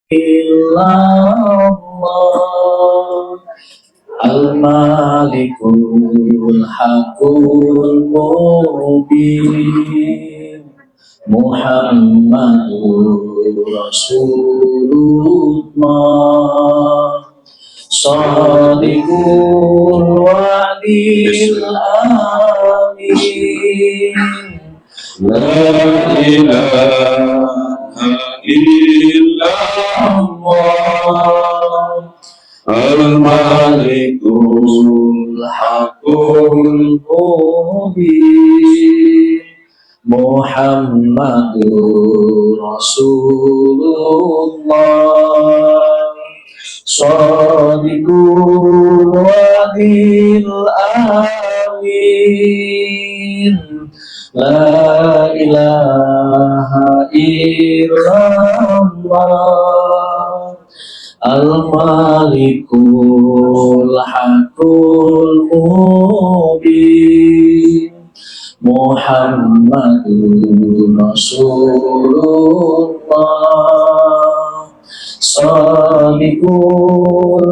illallah al-malikul hakul mubin Muhammadur Rasulullah Shadiqul wa'dil amin La ilaha illallah Al-Malikul Hakul Mubin Muhammadur Rasulullah Shadiqul wa'dil amin La ilaha illallah Al-Malikul Hakul Mubin Muhammadur Rasulullah Shadiqul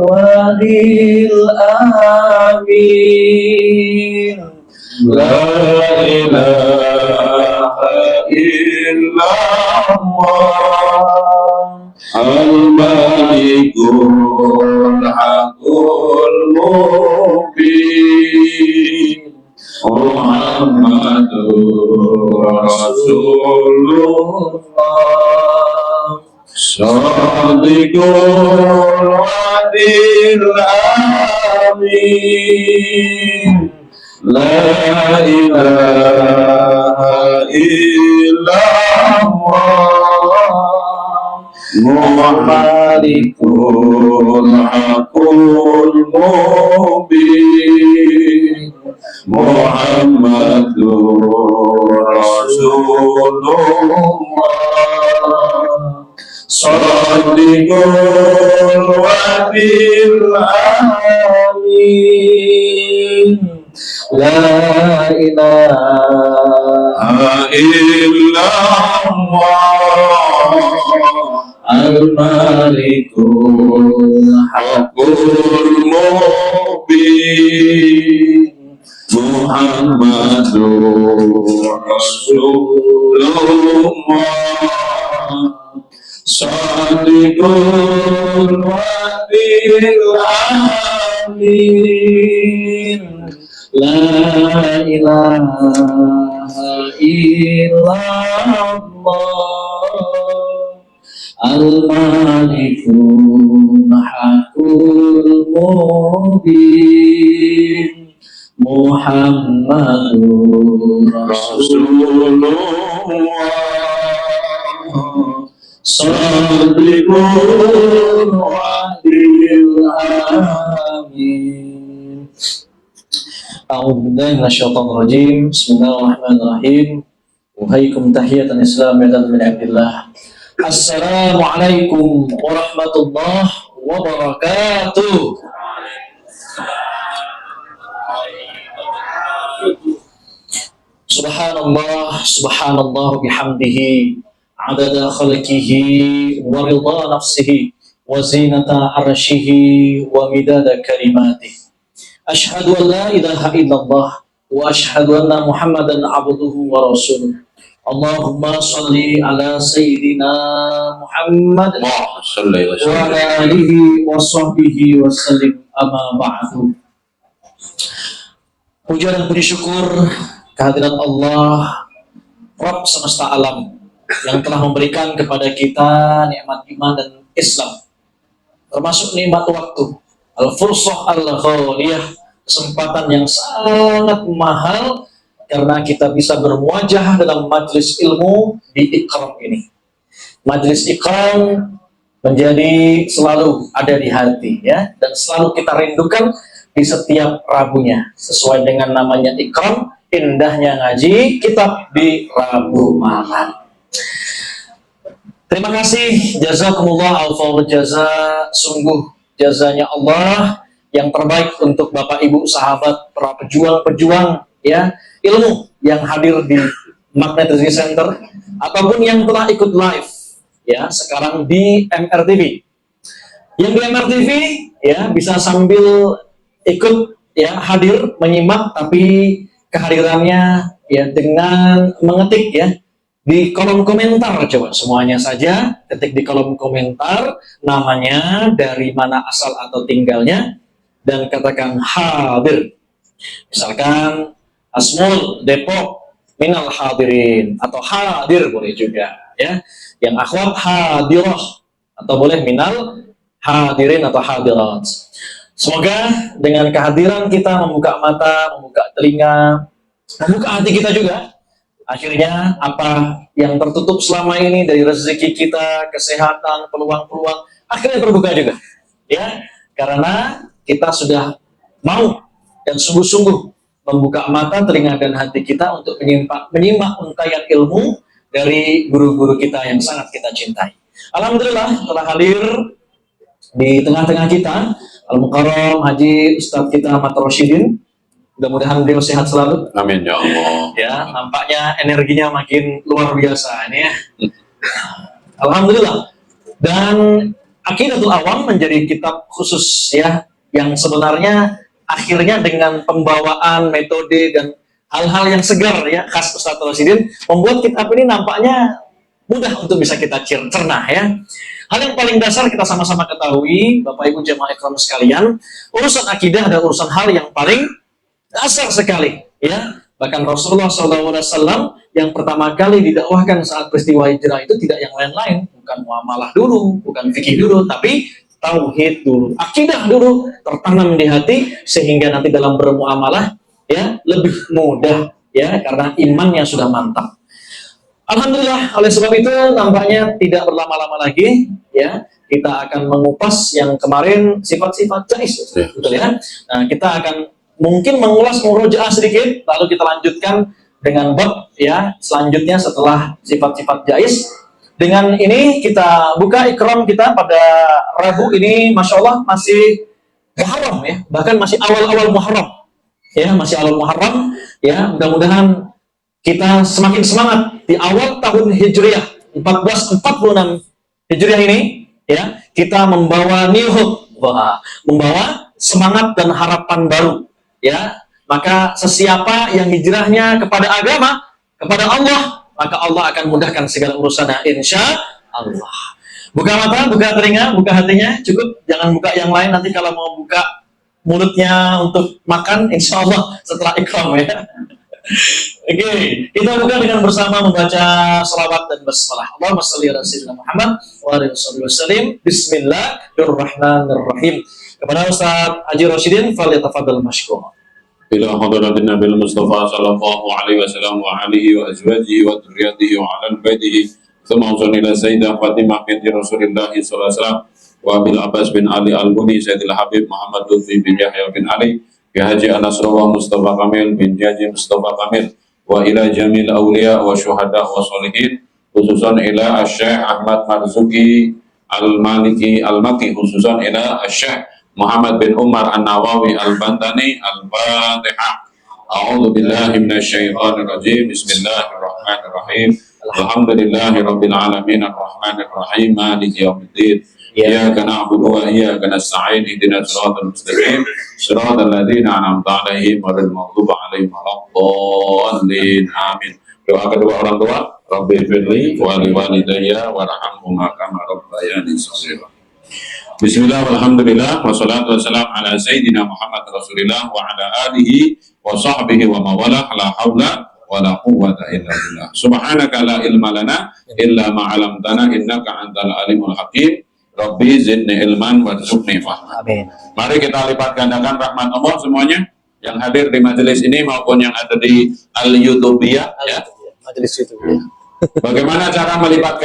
wa'dil amin La ilaha illallah Al-Malikul Hakul Mubin Muhammadur Rasulullah Shadiqul wa'dil amin La ilaha illallah Malikul Hakul Mubin Muhammadur Rasulullah Shadiqul wa'dil amin La ilaha illallah Al-Malikul Hakul Mubin Muhammadur Rasulullah Shadiqul wa'dil amin La ilaha illallah Al-Malikul Hakul Mubin Muhammadur Rasulullah Shadiqul wa'dil amin A'udzubillahi minasyaitonir rajim. Bismillahirrahmanirrahim. Uhayyikum tahiyatan islamiyatan min indillah. Assalamualaikum warahmatullahi wabarakatuh. Subhanallah, subhanallah bihamdihi adada khalqihi wa ridha nafsihi wa zinata arshihi wa midada kalimatihi. Ashhadu an la ilaha illallah wa ashhadu anna Muhammadan abduhu wa rasuluh. Allahumma salli ala sayyidina Muhammad wa ala alihi wa sahbihi wa sallim amma ba'du. Puja dan puji syukur kehadirat Allah Rabb semesta alam yang telah memberikan kepada kita nikmat iman dan Islam, termasuk nikmat waktu al-fursah al-ghaliyah, kesempatan yang sangat mahal karena kita bisa bermuajah dalam majlis ilmu di Ikram ini. Majlis Ikram menjadi selalu ada di hati ya, dan selalu kita rindukan di setiap Rabunya, sesuai dengan namanya Ikram, indahnya ngaji kitab di Rabu malam. Terima kasih, jazakumullah al-fawr jaza, sungguh jazanya Allah yang terbaik untuk Bapak Ibu sahabat para pejuang-pejuang ya ilmu yang hadir di Magnet Rezeki Center ataupun yang telah ikut live ya sekarang di MRTV. Yang di MRTV ya bisa sambil ikut ya hadir menyimak, tapi kehadirannya ya dengan mengetik ya di kolom komentar. Coba semuanya saja ketik di kolom komentar namanya, dari mana asal atau tinggalnya, dan katakan hadir. Misalkan Asmul Depok minal hadirin, atau hadir boleh juga ya. Yang akhwat hadirah, atau boleh minal hadirin atau hadirat. Semoga dengan kehadiran kita membuka mata, membuka telinga, membuka hati kita juga, akhirnya apa yang tertutup selama ini dari rezeki kita, kesehatan, peluang-peluang, akhirnya terbuka juga. Ya, karena kita sudah mau dan sungguh-sungguh membuka mata, telinga, dan hati kita untuk menyimak untayan ilmu dari guru-guru kita yang sangat kita cintai. Alhamdulillah telah hadir di tengah-tengah kita Al-Mukarram Haji Ustadz kita Ahmad Rosyidin. Mudah-mudahan beliau sehat selalu. Amin ya Allah. Ya, nampaknya energinya makin luar biasa ini ya. Alhamdulillah. Dan Aqidatul Awam menjadi kitab khusus ya, yang sebenarnya akhirnya dengan pembawaan metode dan hal-hal yang segar ya khas Ustadz Rosyidin membuat kitab ini nampaknya mudah untuk bisa kita cerna ya. Hal yang paling dasar kita sama-sama ketahui, Bapak Ibu jemaah ikram sekalian, urusan akidah adalah urusan hal yang paling dasar sekali ya. Bahkan Rasulullah SAW yang pertama kali didakwahkan saat peristiwa hijrah itu tidak yang lain-lain, bukan muamalah dulu, bukan fikih dulu, tapi tauhid dulu, akidah dulu tertanam di hati, sehingga nanti dalam bermuamalah ya lebih mudah ya, karena imannya sudah mantap. Alhamdulillah, oleh sebab itu nampaknya tidak berlama-lama lagi ya, kita akan mengupas yang kemarin sifat-sifat jais, betul ya. Nah, kita akan mungkin mengulas murojaah sedikit, lalu kita lanjutkan dengan bab ya selanjutnya setelah sifat-sifat jais. Dengan ini kita buka ikram kita pada Rabu ini, Masya Allah masih Muharram ya, bahkan masih awal-awal Muharram ya, masih awal Muharram ya. Mudah-mudahan kita semakin semangat di awal tahun Hijriah 1446 Hijriah ini ya, kita membawa new hope, membawa semangat dan harapan baru ya. Maka sesiapa yang hijrahnya kepada agama, kepada Allah, maka Allah akan mudahkan segala urusannya insya Allah. Buka mata, buka telinga, buka hatinya, cukup, jangan buka yang lain. Nanti kalau mau buka mulutnya untuk makan, insya Allah setelah ikram ya. Oke, kita buka dengan bersama membaca salawat dan basmalah. Allahumma shalli ala sayyidina Muhammad wa alihi wasallam. Bismillahirrahmanirrahim. Kepada Ustaz Haji Rosyidin, falyatafaddal mashkura. Ila hadratin Nabi Mustafa sallallahu alaihi wasallam wa alihi wa azwajihi wa dzurriyyatihi wa ala baitihi. Tsumma ila Sayyidah Fatimah binti Rasulillah sallallahu alaihi wasallam wa Abil Abbas bin Ali Al-Buni, Sayyidil Habib Muhammad Lutfi bin Yahya bin Ali, ya Haji Anasrawa Mustafa Kamil bin Haji Mustafa Kamil, wa ila jamil awliya wa syuhada wa sholihin, khususan ila Syekh Ahmad Marzuki Al-Maliki Al-Maki, khususan ila Syekh Muhammad bin Umar An-Nawawi Al-Bantani. Al-Fatihah. A'udzu billahi minasy syaithanir rajim. Bismillahirrahmanirrahim. Alhamdulillahi rabbil alamin arrahmanir rahim maliki yaumiddin. Iyyaka na'budu wa iyyaka nasta'in ihdinas siratal mustaqim siratal ladzina an'amta 'alaihim ghairil maghdubi 'alaihim waladdallin. Amin. Doa kedua orang tua, Rabbi firli wa li walidayya warhamhuma kama rabbayani shaghira. Bismillah walhamdulillah wassalatu wassalamu ala sayyidina Muhammad Rasulillah wa ala alihi wa sahbihi wa mawala, la haula wa la quwwata illa billah. Subhanaka la ilma lana illa ma 'allamtana innaka antal alimul hakim. Rabbi zidni ilman warzuqni fahman. Amin. Mari kita lipat gandakan rahmat Allah semuanya yang hadir di majelis ini maupun yang ada di Al-Youtubia ya. Majelis YouTube. Bagaimana cara melipat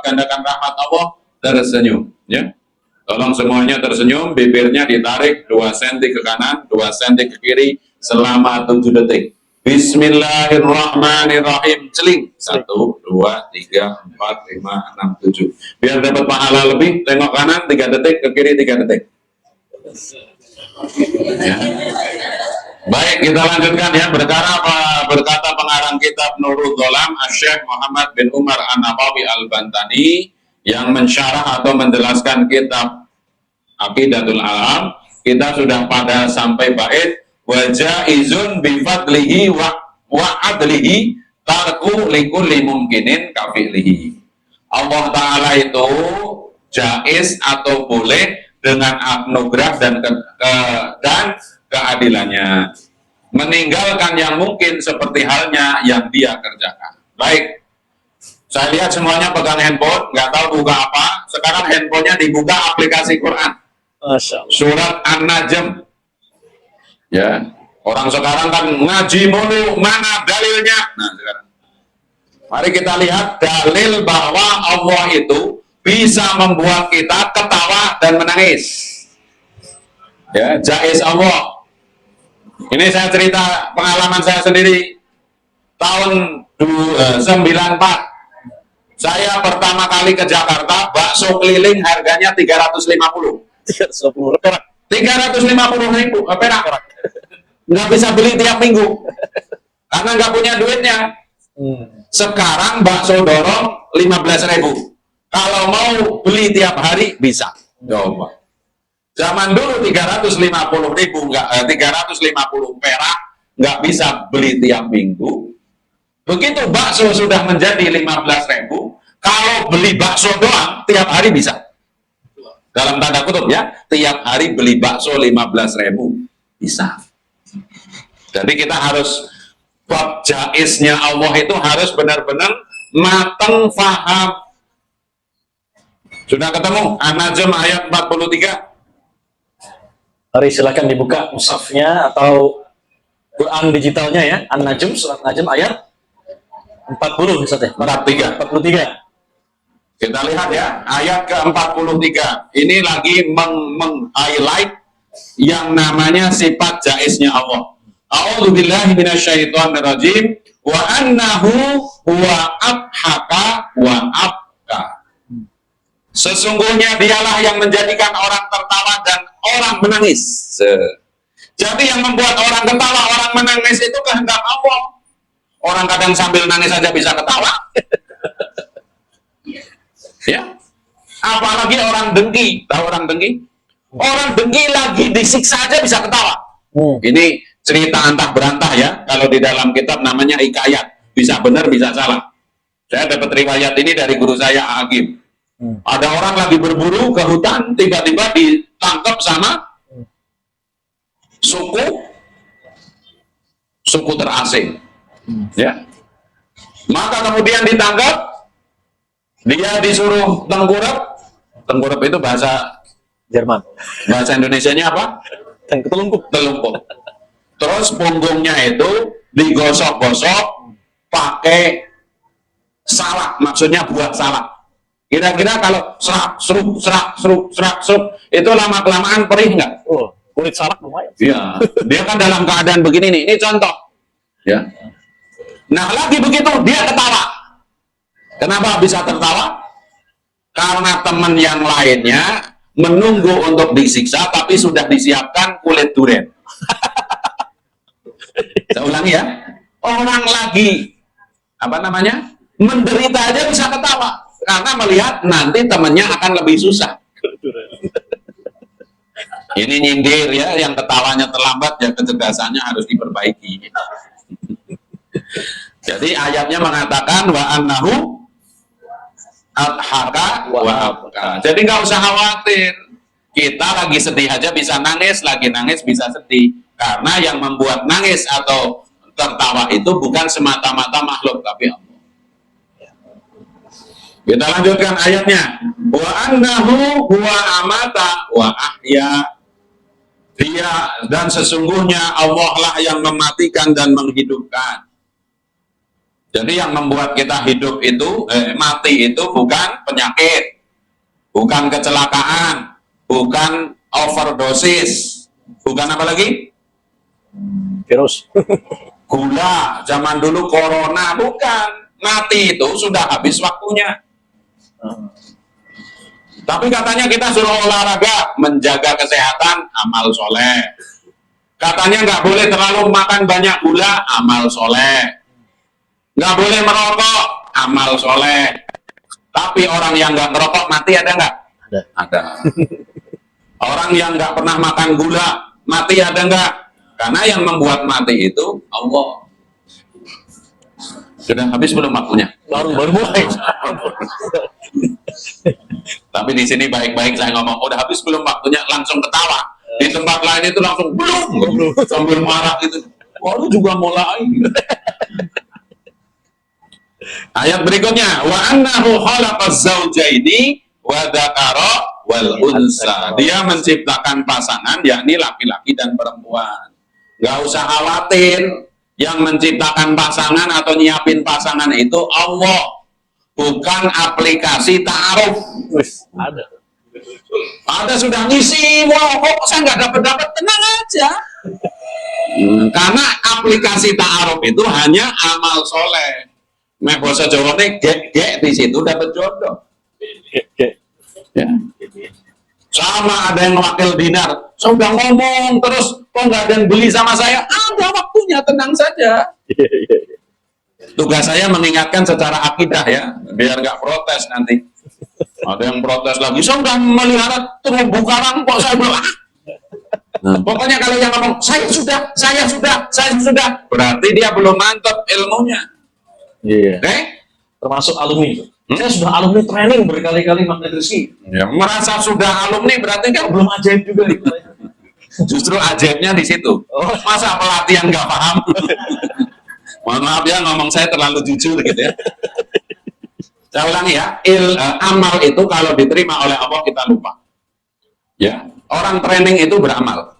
gandakan rahmat Allah? Tersenyum ya. Tolong semuanya tersenyum, bibirnya ditarik 2 cm ke kanan, 2 cm ke kiri selama 7 detik. Bismillahirrahmanirrahim. Celing. 1, 2, 3, 4, 5, 6, 7. Biar dapat pahala lebih, tengok kanan 3 detik, ke kiri 3 detik. Ya. Baik, kita lanjutkan ya. Berkata pengarang kitab Nurul Dholam, Syekh Muhammad bin Umar An-Nawawi Al-Bantani, yang mensyarah atau menjelaskan kitab Aqidatul Alam. Kita sudah pada sampai bait wa jaizun bi fadlihi wa adlihi tarku likulli mumkinin kafilihi. Allah Ta'ala itu jaiz atau boleh dengan anugerah dan keadilannya meninggalkan yang mungkin seperti halnya yang dia kerjakan. Baik, saya lihat semuanya pegang handphone, nggak tahu buka apa. Sekarang handphonenya dibuka aplikasi Quran, surat An-Najm. Ya, orang sekarang kan ngaji mulu, mana dalilnya? Nah, sekarang mari kita lihat dalil bahwa Allah itu bisa membuat kita ketawa dan menangis. Ya, jaiz Allah. Ini saya cerita pengalaman saya sendiri. Tahun 94, saya pertama kali ke Jakarta, bakso keliling harganya 350. 350 perak. 350.000 perak. Nggak bisa beli tiap minggu karena nggak punya duitnya. Sekarang bakso dorong 15.000. Kalau mau beli tiap hari bisa. Coba. Zaman dulu 350.000 350 perak nggak bisa beli tiap minggu. Begitu bakso sudah menjadi 15.000, kalau beli bakso doang tiap hari bisa. Dalam tanda kutip ya, tiap hari beli bakso 15.000 bisa. Jadi kita harus bab jaiznya Allah itu harus benar-benar matang faham. Sudah ketemu An-Najm ayat 43? Mari silakan dibuka mushafnya atau Quran digitalnya ya. An-Najm, surat Najm ayat 40 Ustaz ya. 43. 43. Kita lihat ya, ayat ke-43. Ini lagi meng-highlight yang namanya sifat jaiznya Allah. A'udzubillahi minasyaitonirrajim wa annahu huwa abhaka wa abka. Sesungguhnya dialah yang menjadikan orang tertawa dan orang menangis. Jadi yang membuat orang ketawa, orang menangis itu kehendak Allah. Orang kadang sambil nangis saja bisa ketawa. Ya. Apalagi orang dengki. Tahu orang dengki? Orang dengki lagi disiksa aja bisa ketawa. Ini cerita antah berantah ya. Kalau di dalam kitab namanya hikayat. Bisa benar, bisa salah. Saya dapat riwayat ini dari guru saya Agim. Ada orang lagi berburu ke hutan, tiba-tiba ditangkap sama suku terasing. Ya. Maka kemudian ditangkap, dia disuruh tengkurap. Tengkurap itu bahasa Jerman. Bahasa Indonesianya apa? Telungkup. Telungkup. Terus punggungnya itu digosok-gosok pakai salak, maksudnya buah salak. Kira-kira kalau serak, seruk, itu lama-kelamaan perih nggak? Oh, kulit salak lumayan. Iya, dia kan dalam keadaan begini nih. Ini contoh. Ya. Nah, lagi begitu dia ketawa. Kenapa bisa tertawa? Karena teman yang lainnya menunggu untuk disiksa, tapi sudah disiapkan kulit durian. Saya ulangi ya. Orang lagi menderita aja bisa ketawa karena melihat nanti temannya akan lebih susah. Ini nyindir ya, yang ketawanya terlambat ya kecerdasannya harus diperbaiki. Jadi ayatnya mengatakan wa annahu adhaka wa abka. Jadi nggak usah khawatir. Kita lagi sedih aja bisa nangis, lagi nangis bisa sedih. Karena yang membuat nangis atau tertawa itu bukan semata-mata makhluk tapi Allah. Kita lanjutkan ayatnya. Wa annahu huwa amata wa ahya. Dia dan sesungguhnya Allah lah yang mematikan dan menghidupkan. Jadi yang membuat kita hidup itu, mati itu bukan penyakit, bukan kecelakaan, bukan overdosis, bukan apa lagi? Virus. Gula, zaman dulu corona, bukan. Mati itu sudah habis waktunya. Tapi katanya kita suruh olahraga, menjaga kesehatan, amal soleh. Katanya nggak boleh terlalu makan banyak gula, amal soleh. Nggak boleh merokok, amal soleh. Tapi orang yang nggak merokok mati ada nggak? Ada. Orang yang nggak pernah makan gula mati ada nggak? Karena yang membuat mati itu Allah. Sudah habis belum waktunya? Baru mulai. Tapi di sini baik-baik saya ngomong, udah habis belum waktunya, langsung ketawa. Di tempat lain itu langsung belum. Sambil marah gitu. Waduh juga mulai. Ayat berikutnya, wa annahu khalaqaz zawjaini wa dzakara wal unsa. Dia menciptakan pasangan yakni laki-laki dan perempuan. Gak usah khawatir, yang menciptakan pasangan atau nyiapin pasangan itu Allah, bukan aplikasi ta'aruf. Ada sudah ngisi, wah kok saya nggak dapat, tenang aja. Karena aplikasi ta'aruf itu hanya amal soleh. Mek bahasa Jawa nih gek di situ dapat jodoh. Ya. Sama ada yang wakil dinar, saya udah ngomong terus kok nggak ada yang beli sama saya. Ada waktunya, tenang saja. Tugas saya mengingatkan secara akidah ya, biar nggak protes nanti. Ada yang protes lagi, saya udah melihara terumbu karang kok saya belum. Pokoknya kalau yang ngomong saya sudah, berarti dia belum mantap ilmunya. Iya. Termasuk Alumni. Saya sudah alumni training berkali-kali magnet rezeki. Ya, merasa sudah alumni berarti kan Belum ajaib juga nih. justru ajaibnya di situ. Masa pelatihan nggak paham? Mohon maaf ya, ngomong saya terlalu jujur gitu ya. Saya ulangi ya, amal itu kalau diterima oleh Allah kita lupa. Ya, orang training itu beramal.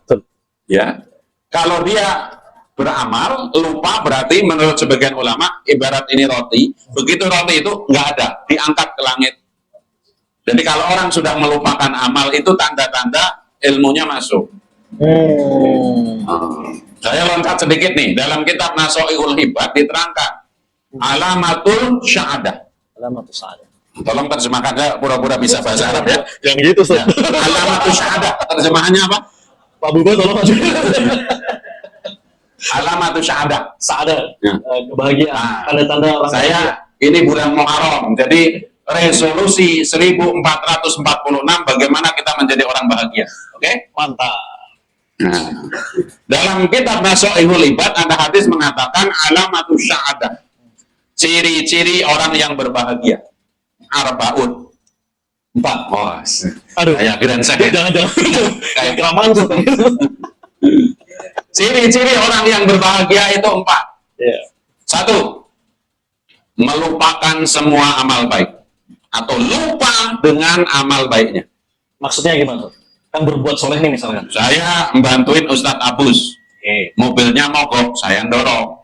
Ya, kalau dia beramal lupa berarti menurut sebagian ulama ibarat ini roti, begitu roti itu nggak ada, diangkat ke langit. Jadi kalau orang sudah melupakan amal itu tanda-tanda ilmunya masuk. Saya loncat sedikit nih, dalam kitab Nasoihul Hibad diterangkan alamatul syahadah. Alamatul syahadah. Tolong terjemahkan, saya pura-pura bisa bahasa Arab ya. Yang gitu, Ya. Alamatul syahadah, terjemahannya apa? Pak Buba tolong aja. Alamatul syahadah. Syahadah. Ya. Kebahagiaan. Tanda-tanda orang Saya ini bulan Muharram, jadi resolusi 1446 bagaimana kita menjadi orang bahagia. Oke? mantap. Nah, dalam kitab Nasoihul Ibad ada hadis mengatakan alamatul syahadah. Ciri-ciri orang yang berbahagia. Arbaun. 4. Aduh. Kayak Grand Secret. Jangan. Kayak Kelamaan tuh. Ciri-ciri orang yang berbahagia itu 4. Iya. 1. Melupakan semua amal baik. Atau lupa dengan amal baiknya. Maksudnya gimana? Kan berbuat soleh nih misalkan. Saya membantuin Ustadz Abus. Oke. Mobilnya mogok, saya dorong.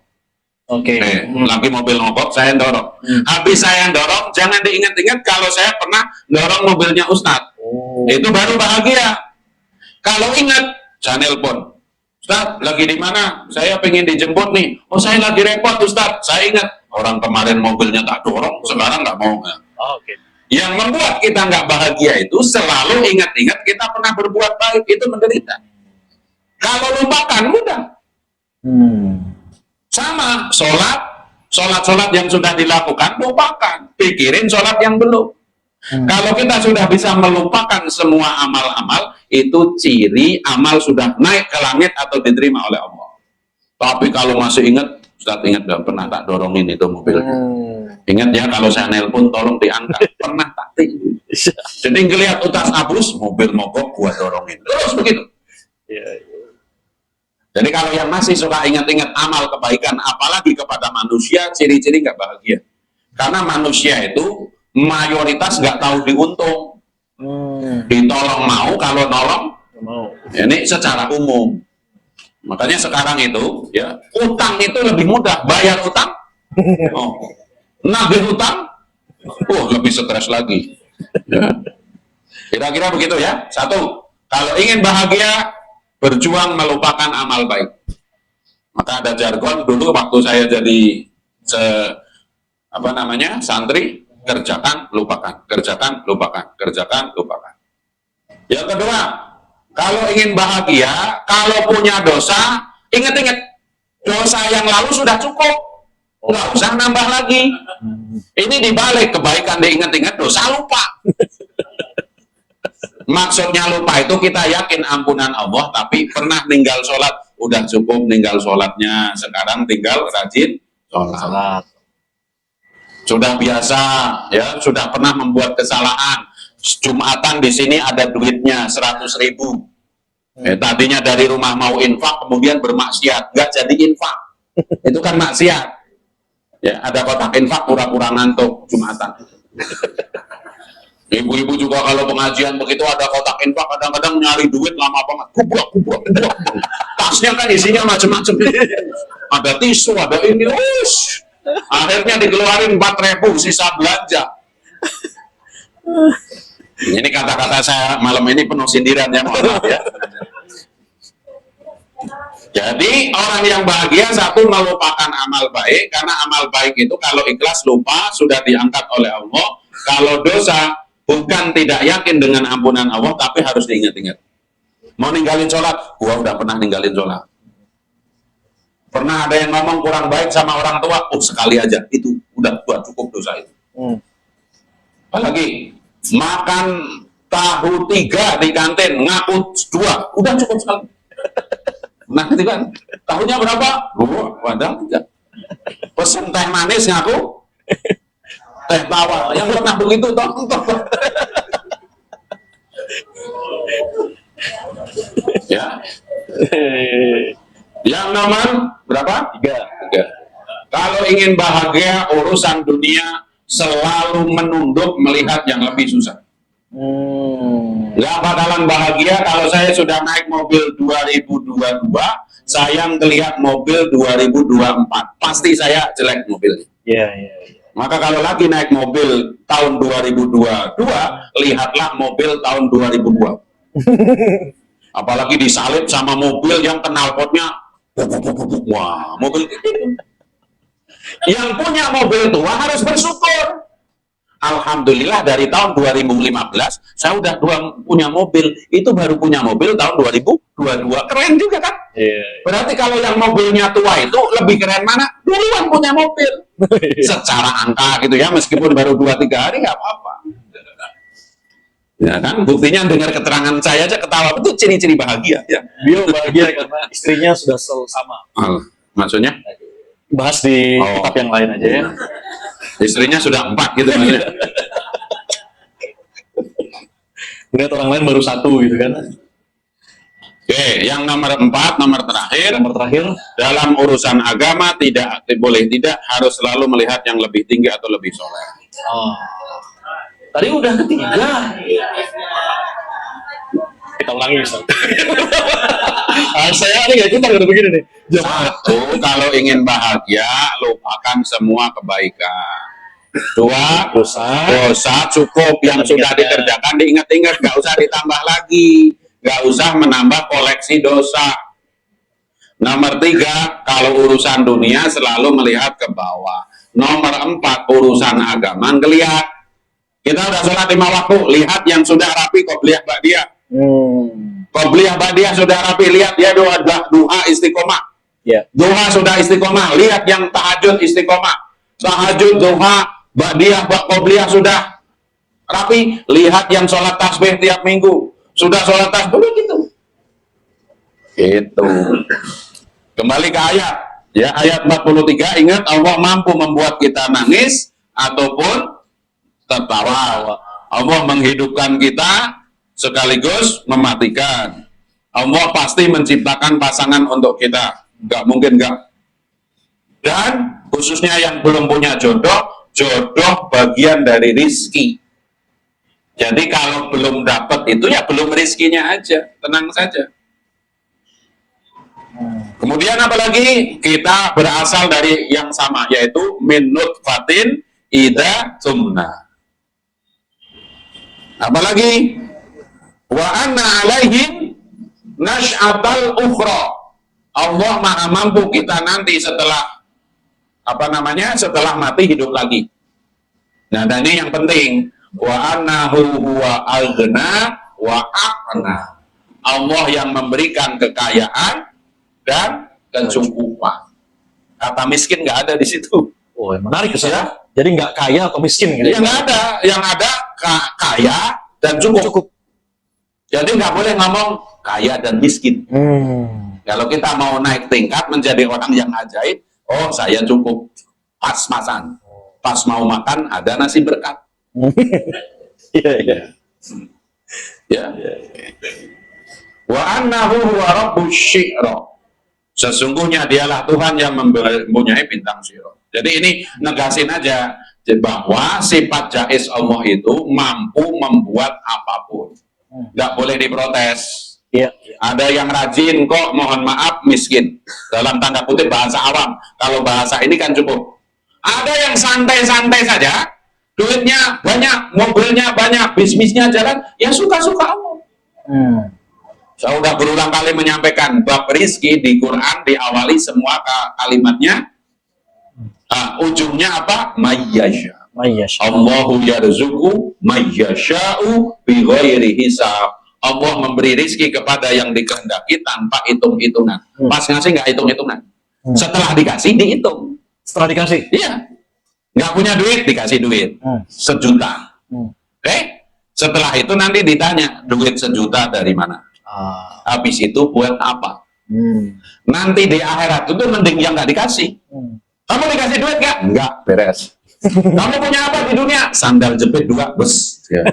Oke. Lagi mobil mogok, saya dorong. Habis saya dorong, jangan diingat-ingat kalau saya pernah dorong mobilnya Ustadz. Itu baru bahagia. Kalau ingat, saya nelpon. Ustadz, lagi di mana? Saya pengen dijemput nih. Oh, saya lagi repot, Ustadz. Saya ingat, orang kemarin mobilnya tak dorong, sekarang nggak mau. Oke. Yang membuat kita nggak bahagia itu selalu ingat-ingat kita pernah berbuat baik, itu menderita. Kalau lupakan, mudah. Sama, sholat yang sudah dilakukan, lupakan. Pikirin sholat yang belum. Kalau kita sudah bisa melupakan semua amal-amal, itu ciri amal sudah naik ke langit atau diterima oleh Allah. Tapi kalau masih ingat, Ustaz ingat gak pernah tak dorongin itu mobilnya. Ingat ya, kalau saya nelpon tolong diangkat. Pernah tak? Jadi ngelihat Ustaz Abus, mobil mogok gua dorongin. Terus begitu. Jadi kalau yang masih suka ingat-ingat amal kebaikan, apalagi kepada manusia, ciri-ciri nggak bahagia. Karena manusia itu mayoritas nggak tahu diuntung. Ditolong mau, kalau nolong Mau. ini secara umum. Makanya sekarang itu, ya utang itu lebih mudah. Bayar utang, nagih utang, lebih stres lagi. Ya. Kira-kira begitu ya. 1, kalau ingin bahagia, berjuang melupakan amal baik. Maka ada jargon dulu waktu saya jadi santri, kerjakan lupakan, kerjakan lupakan, kerjakan lupakan. Yang kedua, Kalau ingin bahagia, kalau punya dosa, ingat-ingat, dosa yang lalu sudah cukup. Nggak usah nambah lagi. Ini dibalik, kebaikan diingat-ingat, dosa lupa. Maksudnya lupa itu kita yakin ampunan Allah, tapi pernah ninggal sholat, udah cukup ninggal sholatnya, sekarang tinggal rajin sholat. Sudah biasa, ya, sudah pernah membuat kesalahan. Jumatan di sini ada duitnya 100.000. Tadinya dari rumah mau infak, kemudian bermaksiat, nggak jadi infak. Itu kan maksiat. Ya, ada kotak infak pura-pura ngantuk Jumatan. Ibu-ibu juga kalau pengajian begitu ada kotak infak, kadang-kadang nyari duit lama banget. Kublak. Tasnya kan isinya macam-macam. Ada tisu, ada ini, akhirnya dikeluarin 4.000 sisa belanja. Ini kata-kata saya malam ini penuh sindiran ya, mohon maaf ya. Jadi orang yang bahagia satu melupakan amal baik, karena amal baik itu kalau ikhlas lupa sudah diangkat oleh Allah. Kalau dosa bukan tidak yakin dengan ampunan Allah, tapi harus diingat-ingat. Mau ninggalin sholat, gua udah pernah ninggalin sholat. Pernah ada yang ngomong kurang baik sama orang tua, sekali aja, itu udah buat cukup dosa itu. Apalagi makan tahu 3 di kantin, ngaku 2, udah cukup sekali. Nah itu kan, tahunya berapa? 2, padahal 3. Pesen teh manis ngaku teh tawar, yang pernah begitu toh. Ya. Yang nomor berapa? 3. Kalau ingin bahagia, urusan dunia selalu menunduk melihat yang lebih susah. Nggak bakalan bahagia kalau saya sudah naik mobil 2022, saya ngelihat mobil 2024. Pasti saya jelek mobilnya. Iya. Maka kalau lagi naik mobil tahun 2022, lihatlah mobil tahun 2002. Apalagi disalib sama mobil yang knalpotnya, wah, mobil itu. Yang punya mobil tua harus bersyukur. Alhamdulillah dari tahun 2015 saya udah punya mobil. Itu baru punya mobil tahun 2022. Keren juga kan? Iya. Berarti kalau yang mobilnya tua itu lebih keren mana? Duluan punya mobil. Secara angka gitu ya, meskipun baru 2-3 hari nggak apa-apa. Ya kan? Buktinya dengar keterangan saya aja ketawa. Itu ciri-ciri bahagia ya. Beliau bahagia karena istrinya sudah sama. Maksudnya? Bahas di kitab yang lain aja ya. Istrinya sudah 4 gitu maksudnya. Lihat orang lain baru 1 gitu kan. Oke, yang nomor 4, nomor terakhir. Nomor terakhir, Dalam urusan agama tidak harus selalu melihat yang lebih tinggi atau lebih soleh. Tadi udah ketiga. kita ulangi Ustaz. Saya ini nggak ikutan udah begini nih. Satu, kalau ingin bahagia, lupakan semua kebaikan. 2, dosa cukup yang sudah dikerjakan diingat-ingat, nggak usah ditambah lagi, nggak usah menambah koleksi dosa. Nomor 3, kalau urusan dunia selalu melihat ke bawah. Nomor 4, urusan agama ngelihat. Kita udah sholat 5 waktu, lihat yang sudah rapi qobliyah ba'diyah. Qobliyah ba'diyah sudah rapi, lihat ya duha istiqomah. Duha sudah istiqomah, lihat yang tahajud istiqomah. Tahajud, duha, ba'diyah, qobliyah sudah rapi, lihat yang sholat tasbih tiap minggu. Sudah sholat tasbih gitu. Gitu. Kembali ke ayat. Ya, ayat 43, ingat Allah mampu membuat kita nangis ataupun tertawa. Allah menghidupkan kita sekaligus mematikan. Allah pasti menciptakan pasangan untuk kita. Nggak mungkin nggak. Dan khususnya yang belum punya jodoh, jodoh bagian dari rizki. Jadi kalau belum dapat itu ya belum rizkinya aja. Tenang saja. Kemudian apalagi kita berasal dari yang sama, yaitu min nutfatin idza tumna. Apalagi wa anna alaihim nash'atal ukhra. Allah maha mampu kita nanti setelah setelah mati hidup lagi. Nah, dan ini yang penting, wa annahu huwa aghna wa aqna. Allah yang memberikan kekayaan dan kecukupan. Kata miskin nggak ada di situ. Oh, menarik Ustaz. Ya? Jadi nggak kaya atau miskin gitu. Yang nggak ada, yang ada kaya dan cukup. Jadi nggak boleh ngomong kaya dan miskin. Kalau kita mau naik tingkat menjadi orang yang ajaib, oh saya cukup, pas-pasan. Pas mau makan ada nasi berkat. Iya, iya. Ya. Wa annahu huwa rabbus syi'ra. Sesungguhnya dialah Tuhan yang mempunyai bintang syiro. Jadi ini negasin aja bahwa sifat jaiz Allah itu mampu membuat apapun. Nggak boleh diprotes. Iya. Ada yang rajin kok, mohon maaf miskin. Dalam tanda kutip bahasa awam. Kalau bahasa ini kan cukup. Ada yang santai-santai saja, duitnya banyak, mobilnya banyak, bisnisnya jalan, ya suka-suka Allah. Saya sudah berulang kali menyampaikan bab rizki di Quran diawali semua kalimatnya ujungnya apa? Mayyasha. Allahu yarzuqu mayyasha'u bighairi hisab. Allah memberi rizki kepada yang dikehendaki tanpa hitung-hitungan. Pas ngasih nggak hitung-hitungan. Setelah dikasih dihitung. Setelah dikasih? Iya. Nggak punya duit dikasih duit 1 juta. Oke? Setelah itu nanti ditanya duit 1 juta dari mana? Habis itu buat apa? Nanti di akhirat itu mending yang nggak dikasih. Kamu dikasih duit nggak? Nggak, beres. Kamu punya apa di dunia? Sandal jepit 2 bus. Ya.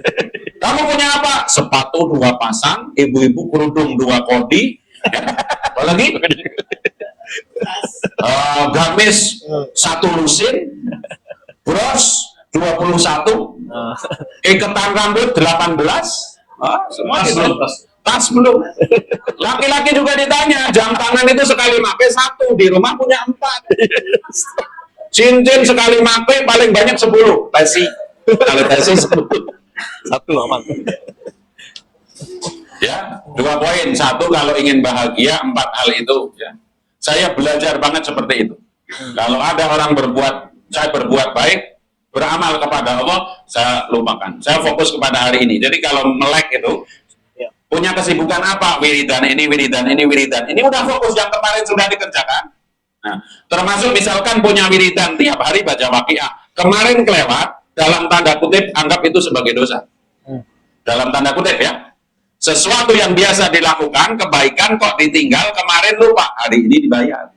Kamu punya apa? Sepatu 2 pasang, ibu-ibu kerudung 2 kodi. Apalagi? Gamis 1 lusin, bros 21, iketan rambut 18. Semua belum. Tas belum. Laki-laki juga ditanya, jam tangan itu sekali pakai 1, di rumah punya 4. Cincin sekali pakai paling banyak 10. Tesi. Kalau tesi 10. 1 aman. Ya, 2 poin. 1 kalau ingin bahagia, 4 hal itu. Ya. Saya belajar banget seperti itu. Kalau ada orang saya berbuat baik, beramal kepada Allah, saya lupakan. Saya fokus kepada hari ini. Jadi kalau melek itu, punya kesibukan apa? Wiridan ini, wiridan ini, wiridan. Ini udah fokus yang kemarin sudah dikerjakan. Nah, termasuk misalkan punya wiridan tiap hari baca waqiah. Kemarin kelewat, dalam tanda kutip anggap itu sebagai dosa. Dalam tanda kutip ya. Sesuatu yang biasa dilakukan, kebaikan kok ditinggal, kemarin lupa, hari ini dibayar.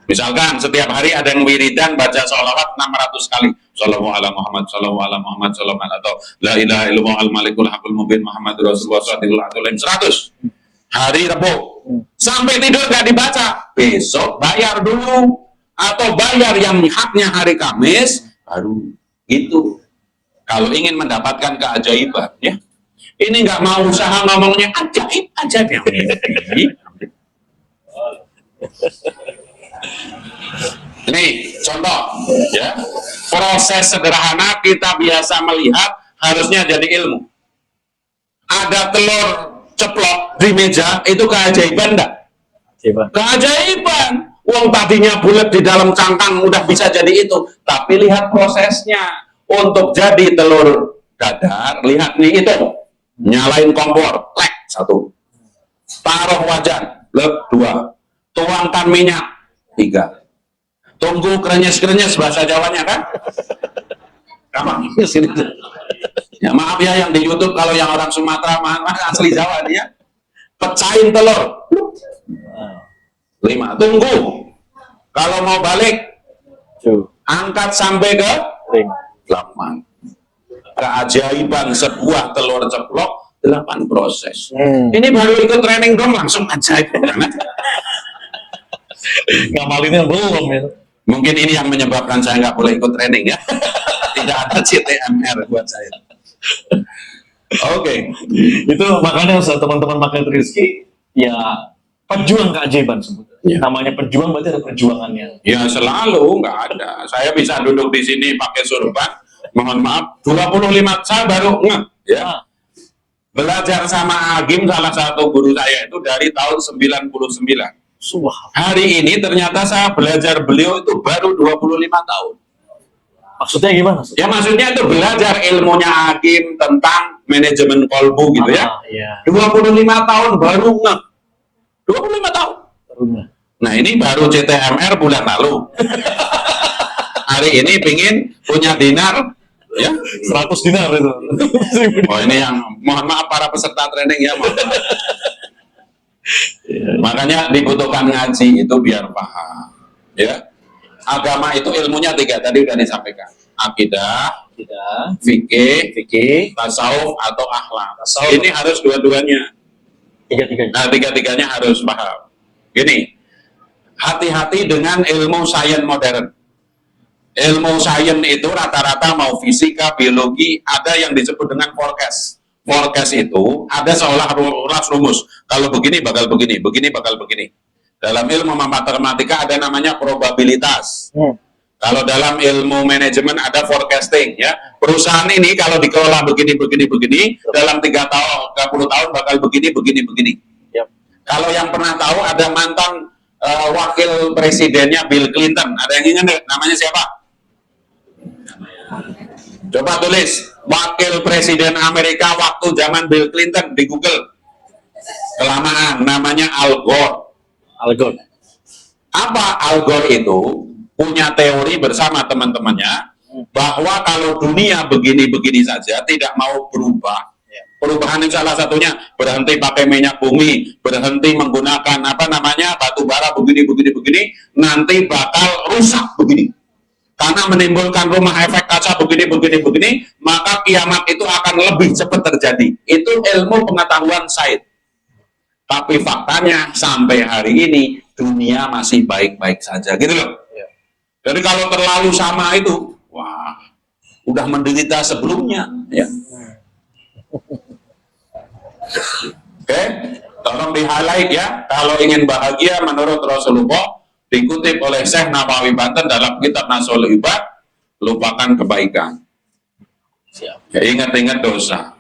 Misalkan setiap hari ada yang wiridan baca sholawat 600 kali. Shallallahu ala Muhammad, shallallahu ala Muhammad, shallallahu atau la ilaha illallah al-malikul haqqul mubin Muhammadur Rasulullah sallallahu alaihi wasallam 100. Hari Rabu sampai tidur nggak dibaca, besok bayar dulu atau bayar yang haknya hari Kamis baru gitu. Kalau ingin mendapatkan keajaiban ya, ini nggak mau usaha ngomongnya ajaib ajaib yang ini contoh ya, proses sederhana kita biasa melihat harusnya jadi ilmu. Ada telur ceplok di meja, itu keajaiban enggak? Keajaiban. Uang tadinya bulat di dalam cangkang udah bisa jadi itu. Tapi lihat prosesnya. Untuk jadi telur dadar, lihat nih itu. Nyalain kompor, tek 1. Taruh wajan, lep 2. Tuangkan minyak, 3. Tunggu krenyes-krenyes bahasa Jawanya kan? Gampang. Ya maaf ya yang di YouTube, kalau yang orang Sumatera asli Jawa dia pecahin telur 5. Tunggu. Kalau mau balik angkat sampai ke 8. Keajaiban sebuah telur ceplok 8 proses. Ini baru ikut training dong langsung ajaib banget. Ngamalinnya belum ya. Mungkin ini yang menyebabkan saya nggak boleh ikut training ya. Tidak ada CTMR buat saya. Oke. Itu makanya teman-teman makan rezeki ya pejuang keajaiban sebetulnya. Namanya pejuang berarti ada perjuangannya. Ya selalu nggak ada. Saya bisa duduk di sini pakai surban. Mohon maaf, 25 saya baru ya. Belajar sama Agim, salah satu guru saya itu dari tahun 99. Hari ini ternyata saya belajar beliau itu baru 25 tahun. Maksudnya gimana? Ya maksudnya itu belajar ilmunya hakim tentang manajemen kolbu gitu ya. Iya. 25 tahun baru nge. 25 tahun. Nah ini baru CTMR bulan lalu. Hari ini pingin punya dinar ya 100 dinar itu. oh ini yang mohon maaf para peserta training ya mohon maaf. Makanya dibutuhkan ngaji itu biar paham ya. Agama itu ilmunya 3 tadi udah disampaikan, akidah, fikih, tasawuf atau akhlak. Ini harus dua-duanya, tiga-tiganya harus paham. Gini, hati-hati dengan ilmu sains modern. Ilmu sains itu rata-rata mau fisika, biologi, ada yang disebut dengan forecast. Forecast itu ada seolah rumus. Kalau begini bakal begini, begini bakal begini. Dalam ilmu matematika ada namanya probabilitas. Kalau dalam ilmu manajemen ada forecasting ya. Perusahaan ini kalau dikelola begini, dalam 30 tahun bakal begini. Yep. Kalau yang pernah tahu ada mantan wakil presidennya Bill Clinton. Ada yang ingat nggak? Namanya siapa? Coba tulis wakil presiden Amerika waktu zaman Bill Clinton di Google. Kelamaan, namanya Al Gore. Apa Al Gore itu punya teori bersama teman-temannya bahwa kalau dunia begini-begini saja tidak mau berubah, perubahan itu salah satunya berhenti pakai minyak bumi, berhenti menggunakan batu bara begini, nanti bakal rusak begini. Karena menimbulkan rumah efek kaca begini, maka kiamat itu akan lebih cepat terjadi. Itu ilmu pengetahuan sains. Tapi faktanya sampai hari ini dunia masih baik-baik saja, gitu loh. Ya. Jadi kalau terlalu sama itu, wah, udah menderita sebelumnya, ya. Oke, tolong di-highlight ya. Kalau ingin bahagia menurut Rasulullah, dikutip oleh Syekh Nawawi Banten dalam kitab Nasul Ibad, lupakan kebaikan. Ya, ingat-ingat dosa.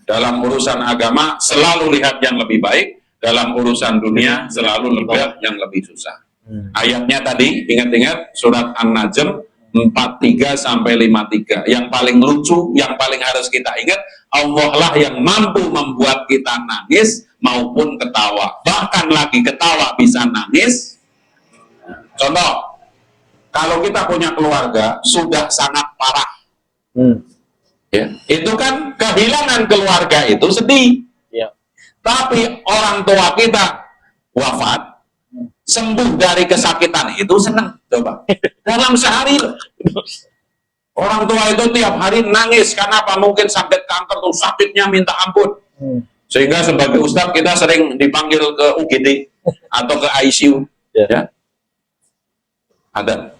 Dalam urusan agama selalu lihat yang lebih baik, dalam urusan dunia selalu lihat yang lebih susah. Ayatnya tadi ingat-ingat surat An-Najm 43 sampai 53. Yang paling lucu, yang paling harus kita ingat, Allah lah yang mampu membuat kita nangis maupun ketawa. Bahkan lagi ketawa bisa nangis. Contoh, kalau kita punya keluarga sudah sangat parah. Ya, itu kan kehilangan keluarga itu sedih. Ya. Tapi orang tua kita wafat, sembuh dari kesakitan itu senang. Coba. Dalam sehari loh. Orang tua itu tiap hari nangis karena apa? Mungkin sakit kanker tuh sakitnya minta ampun. Sehingga sebagai ustadz kita sering dipanggil ke UGD atau ke ICU. Ya. Ada?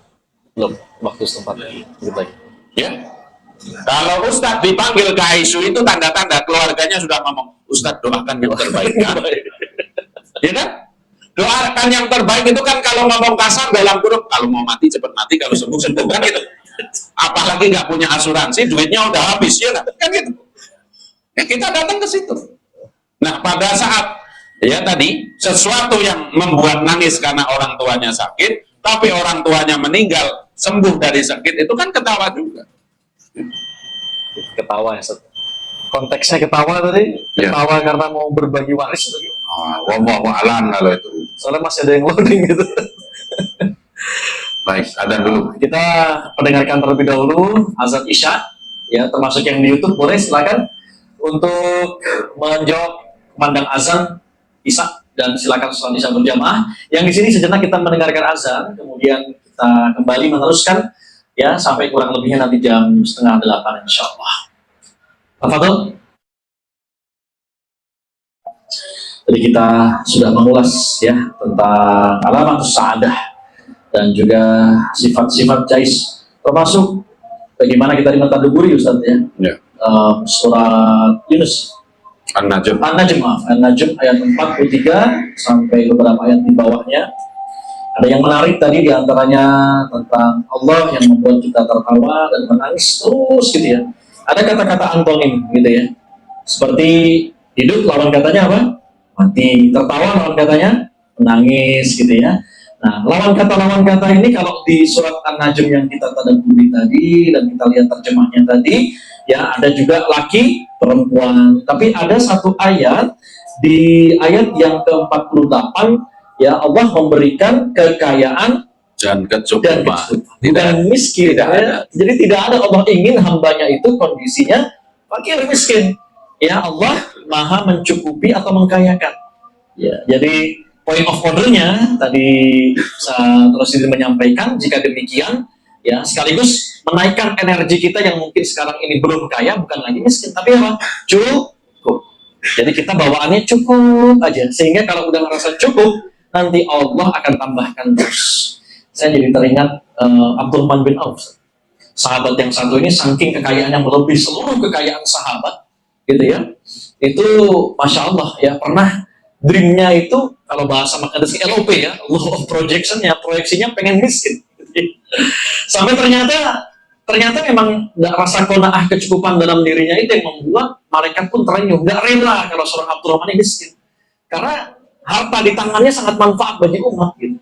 Belum, waktu setempat lagi. Ya. Kalau Ustadz dipanggil ke ICU itu tanda-tanda keluarganya sudah ngomong, Ustadz doakan yang terbaik ya. Ya kan? Doakan yang terbaik itu kan kalau ngomong kasar dalam kurung, kalau mau mati cepat mati, kalau sembuh kan gitu. Apalagi nggak punya asuransi, duitnya udah habis ya kan gitu. Ya kita datang ke situ. Nah pada saat ya tadi sesuatu yang membuat nangis karena orang tuanya sakit, tapi orang tuanya meninggal sembuh dari sakit itu kan ketawa juga. Ketawa ya, konteksnya ketawa tadi, ketawa ya. Karena mau berbagi waris. Wallahu a'lam kalau itu. Soalnya masih ada yang loading gitu. Baik, ada dulu. Kita pendengarkan terlebih dahulu azan Isya, ya termasuk yang di YouTube boleh silakan untuk menjawab kumandang azan Isya dan silakan sholat Isya berjamaah. Yang di sini sejenak kita mendengarkan azan, kemudian kita kembali meneruskan. Ya, sampai kurang lebihnya nanti jam 7:30 insya Allah. Tafadhol. Jadi kita sudah mengulas ya tentang alamat sa'adah dan juga sifat-sifat jais, termasuk bagaimana kita dimentadaburi Ustaz ya. Surat Yunus. An-Najm ayat 43 sampai beberapa ayat di bawahnya. Ada yang menarik tadi diantaranya tentang Allah yang membuat kita tertawa dan menangis terus gitu ya. Ada kata-kata antonim gitu ya. Seperti hidup lawan katanya apa? Mati. Tertawa lawan katanya menangis gitu ya. Nah, lawan kata ini kalau di surat An-Najm yang kita tadabburi tadi dan kita lihat terjemahnya tadi, ya ada juga laki, perempuan. Tapi ada satu ayat di ayat yang ke-48, ya Allah memberikan kekayaan Dan dan kecukupan. kecukupan. Tidak Bukan miskin. tidak Ya. ada. Jadi tidak ada Allah ingin hambanya itu kondisinya fakir miskin. Ya Allah maha mencukupi atau mengkayakan. Ya, jadi point of order-nya tadi terus menyampaikan jika demikian ya sekaligus menaikkan energi kita yang mungkin sekarang ini belum kaya, bukan lagi miskin tapi apa? Cukup. Jadi kita bawaannya cukup aja sehingga kalau udah ngerasa cukup nanti Allah akan tambahkan terus. Saya jadi teringat Abdurrahman bin Auf, sahabat yang satu ini saking kekayaan yang melebihi seluruh kekayaan sahabat gitu ya, itu Masya Allah ya, pernah dreamnya itu kalau bahasa Makadis LOP ya, law of projectionnya, proyeksinya pengen miskin. Sampai ternyata memang nggak rasa qanaah kecukupan dalam dirinya itu yang membuat malaikat pun terenyuh, nggak rela kalau seorang Abdurrahman ini miskin, karena harta di tangannya sangat manfaat bagi umat gitu.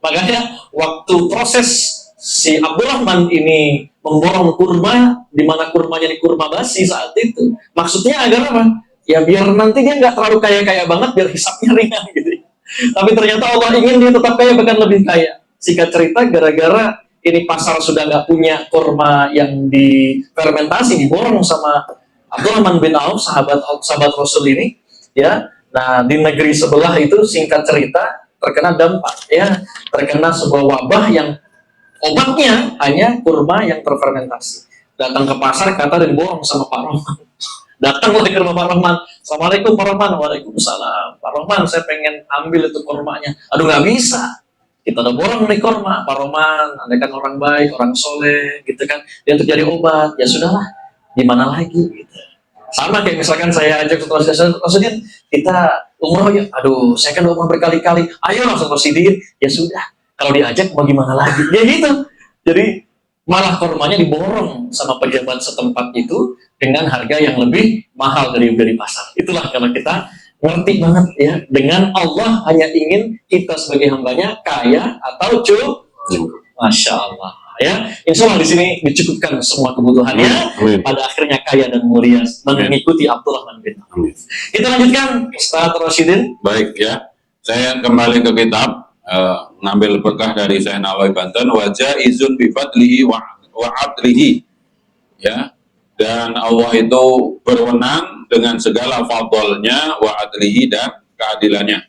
Makanya waktu proses si Abdurrahman ini memborong kurma, di mana kurmanya di kurma basi saat itu, maksudnya agar apa? Ya biar nanti dia nggak terlalu kaya-kaya banget, biar hisapnya ringan gitu. Tapi ternyata Allah ingin dia tetap kaya, bahkan lebih kaya. Singkat cerita, gara-gara ini pasar sudah nggak punya kurma yang difermentasi, diborong sama Abdurrahman bin Auf, sahabat Rasul ini, ya. Nah di negeri sebelah itu singkat cerita terkena dampak, ya, terkena sebuah wabah yang obatnya hanya kurma yang terfermentasi. Datang ke pasar, kata diborong sama Pak Rahman. Datang lagi ke rumah Pak Rahman. Assalamualaikum Pak Rahman. Waalaikumsalam. Pak Rahman, saya pengen ambil itu kurmanya. Aduh nggak bisa. Kita udah borong nih kurma. Pak Rahman, Anda kan orang baik, orang soleh, gitu kan. Dia untuk jadi obat. Ya sudahlah. Gimana lagi? Gitu. Sama kayak misalkan saya ajak maksudnya kita umroh ya. Aduh, saya kan umroh berkali-kali. Ayo langsung Sidin. Ya sudah. Kalau diajak mau gimana lagi? Ya gitu. Jadi malah kurmanya diborong sama pejabat setempat itu dengan harga yang lebih mahal dari pasar. Itulah karena kita ngerti banget ya, dengan Allah hanya ingin kita sebagai hambanya kaya atau cukup. Masya Allah ya, insya Allah di sini dicukupkan semua kebutuhannya. Amin. Pada akhirnya kaya dan mulia mengikuti Abdurrahman bin Auf. Kita lanjutkan Ustaz Rosyidin. Baik ya, saya kembali ke kitab, ngambil berkah dari Syekh Nawawi Banten, wajah izun bifadlihi wa adlihi, ya, dan Allah itu berwenang dengan segala fadlnya, wa adlihi, dan keadilannya.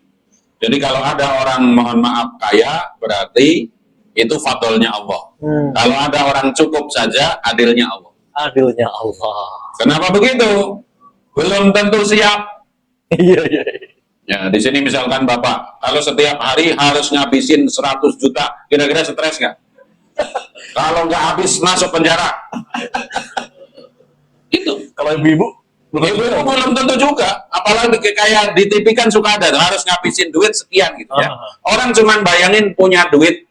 Jadi kalau ada orang mohon maaf kaya, berarti itu fadlnya Allah. Kalau ada orang cukup saja, adilnya Allah. Adilnya Allah. Kenapa begitu? Belum tentu siap. Iya, iya. Ya, di sini misalkan Bapak, kalau setiap hari harus ngabisin 100 juta, kira-kira stres nggak? Kalau nggak habis, masuk penjara. Itu. Kalau ibu-ibu Ibu belum tentu juga. Apalagi kayak di TV kan suka ada, harus ngabisin duit sekian gitu ya. Orang cuman bayangin punya duit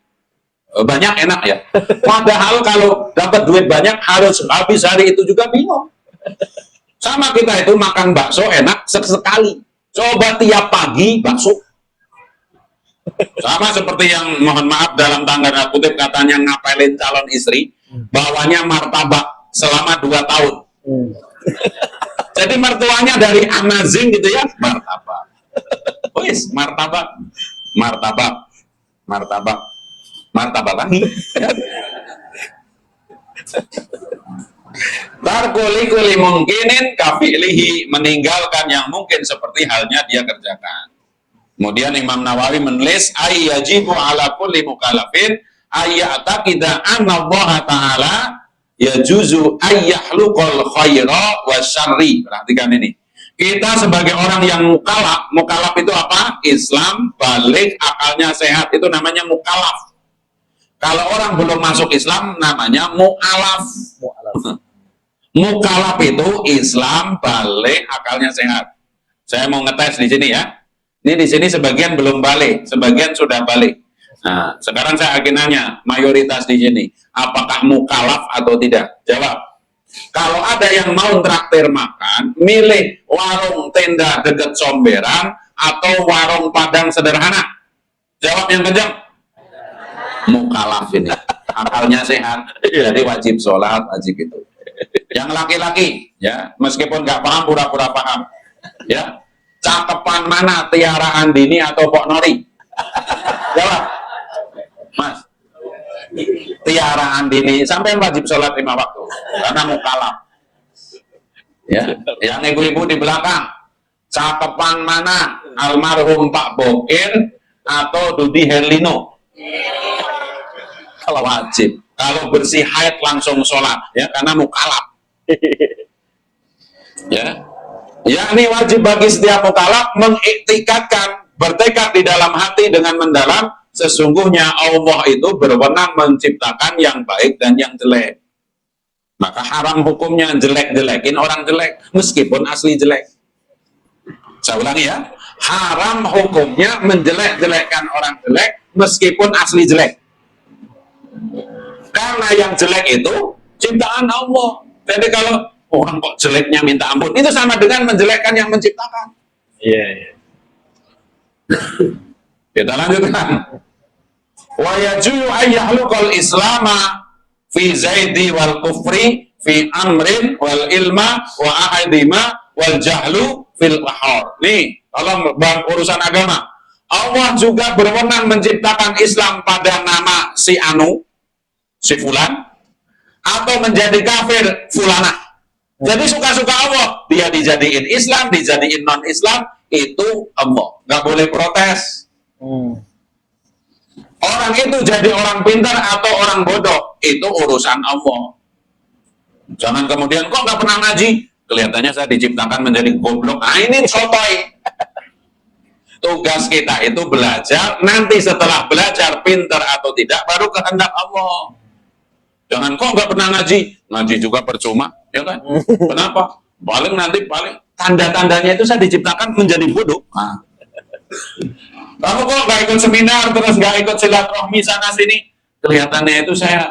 banyak enak ya. Padahal kalau dapat duit banyak harus habis hari itu juga bingung. Sama kita itu makan bakso enak sekali. Coba tiap pagi bakso. Sama seperti yang mohon maaf dalam tanda kutip katanya ngapelin calon istri, bawanya martabak selama 2 tahun. Jadi mertuanya dari Amazing gitu ya, martabak. Wis, martabak. Martabak lagi. Tarkuli mungkinin kafilihi, meninggalkan yang mungkin seperti halnya dia kerjakan. Kemudian Imam Nawawi menulis ayyajibu ala kulli mukallafin ayyataqida anna Allah Ta'ala yajuzu ayyahluqal khaira wa syarri. Perhatikan ini. Kita sebagai orang yang mukallaf itu apa? Islam, balik, akalnya sehat, itu namanya mukallaf. Kalau orang belum masuk Islam namanya mu'alaf. Mukallaf itu Islam, balik, akalnya sehat. Saya mau ngetes di sini ya. Ini di sini sebagian belum balik, sebagian sudah balik. Nah, sekarang saya akan nanya mayoritas di sini, apakah mukallaf atau tidak? Jawab. Kalau ada yang mau traktir makan, milih warung tenda dekat Somberan atau warung Padang sederhana. Jawab yang kencang. Mukalaf ini. Akalnya sehat, jadi wajib sholat, wajib itu. Yang laki-laki, ya, meskipun nggak paham, pura-pura paham. Ya, cakepan mana Tiara Andini atau Pok Nori? Jawab, Mas. Tiara Andini, sampai wajib sholat 5 waktu, karena mukalaf. Ya, yang ibu-ibu di belakang, cakepan mana almarhum Pak Bokin atau Dudi Herlino? Kalau wajib, kalau bersih haid langsung sholat, ya, karena mukalaf. Ya, yakni wajib bagi setiap mukalaf mengiktikadkan, bertekad di dalam hati dengan mendalam, sesungguhnya Allah itu berwenang menciptakan yang baik dan yang jelek. Maka haram hukumnya jelek-jelekin orang jelek, meskipun asli jelek. Saya ulangi ya, haram hukumnya menjelek-jelekkan orang jelek, meskipun asli jelek. Karena yang jelek itu ciptaan Allah. Jadi kalau orang kok jeleknya minta ampun, itu sama dengan menjelekkan yang menciptakan. Iya. Kita lanjutkan. Wa yajuzu ayyahluqal islama fi zaidi wal kufri fi amrin wal ilma wa ahadima wal jahlu fil wahor. Nih, tolong bang urusan agama. Allah juga berwenang menciptakan Islam pada nama si Anu, si Fulan, atau menjadi kafir Fulanah. Jadi suka-suka Allah, dia dijadiin Islam, dijadiin non-Islam, itu Allah. Nggak boleh protes. Orang itu jadi orang pintar atau orang bodoh, itu urusan Allah. Jangan kemudian, kok nggak pernah ngaji? Kelihatannya saya diciptakan menjadi goblok. Nah, ini sotoy. Tugas kita itu belajar, nanti setelah belajar pintar atau tidak, baru kehendak Allah. Jangan, kok nggak pernah ngaji? Ngaji juga percuma, ya kan? Kenapa? Paling tanda-tandanya itu saya diciptakan menjadi bodoh. Nah. Kamu kok nggak ikut seminar, terus nggak ikut silaturahmi sana sini? Kelihatannya itu saya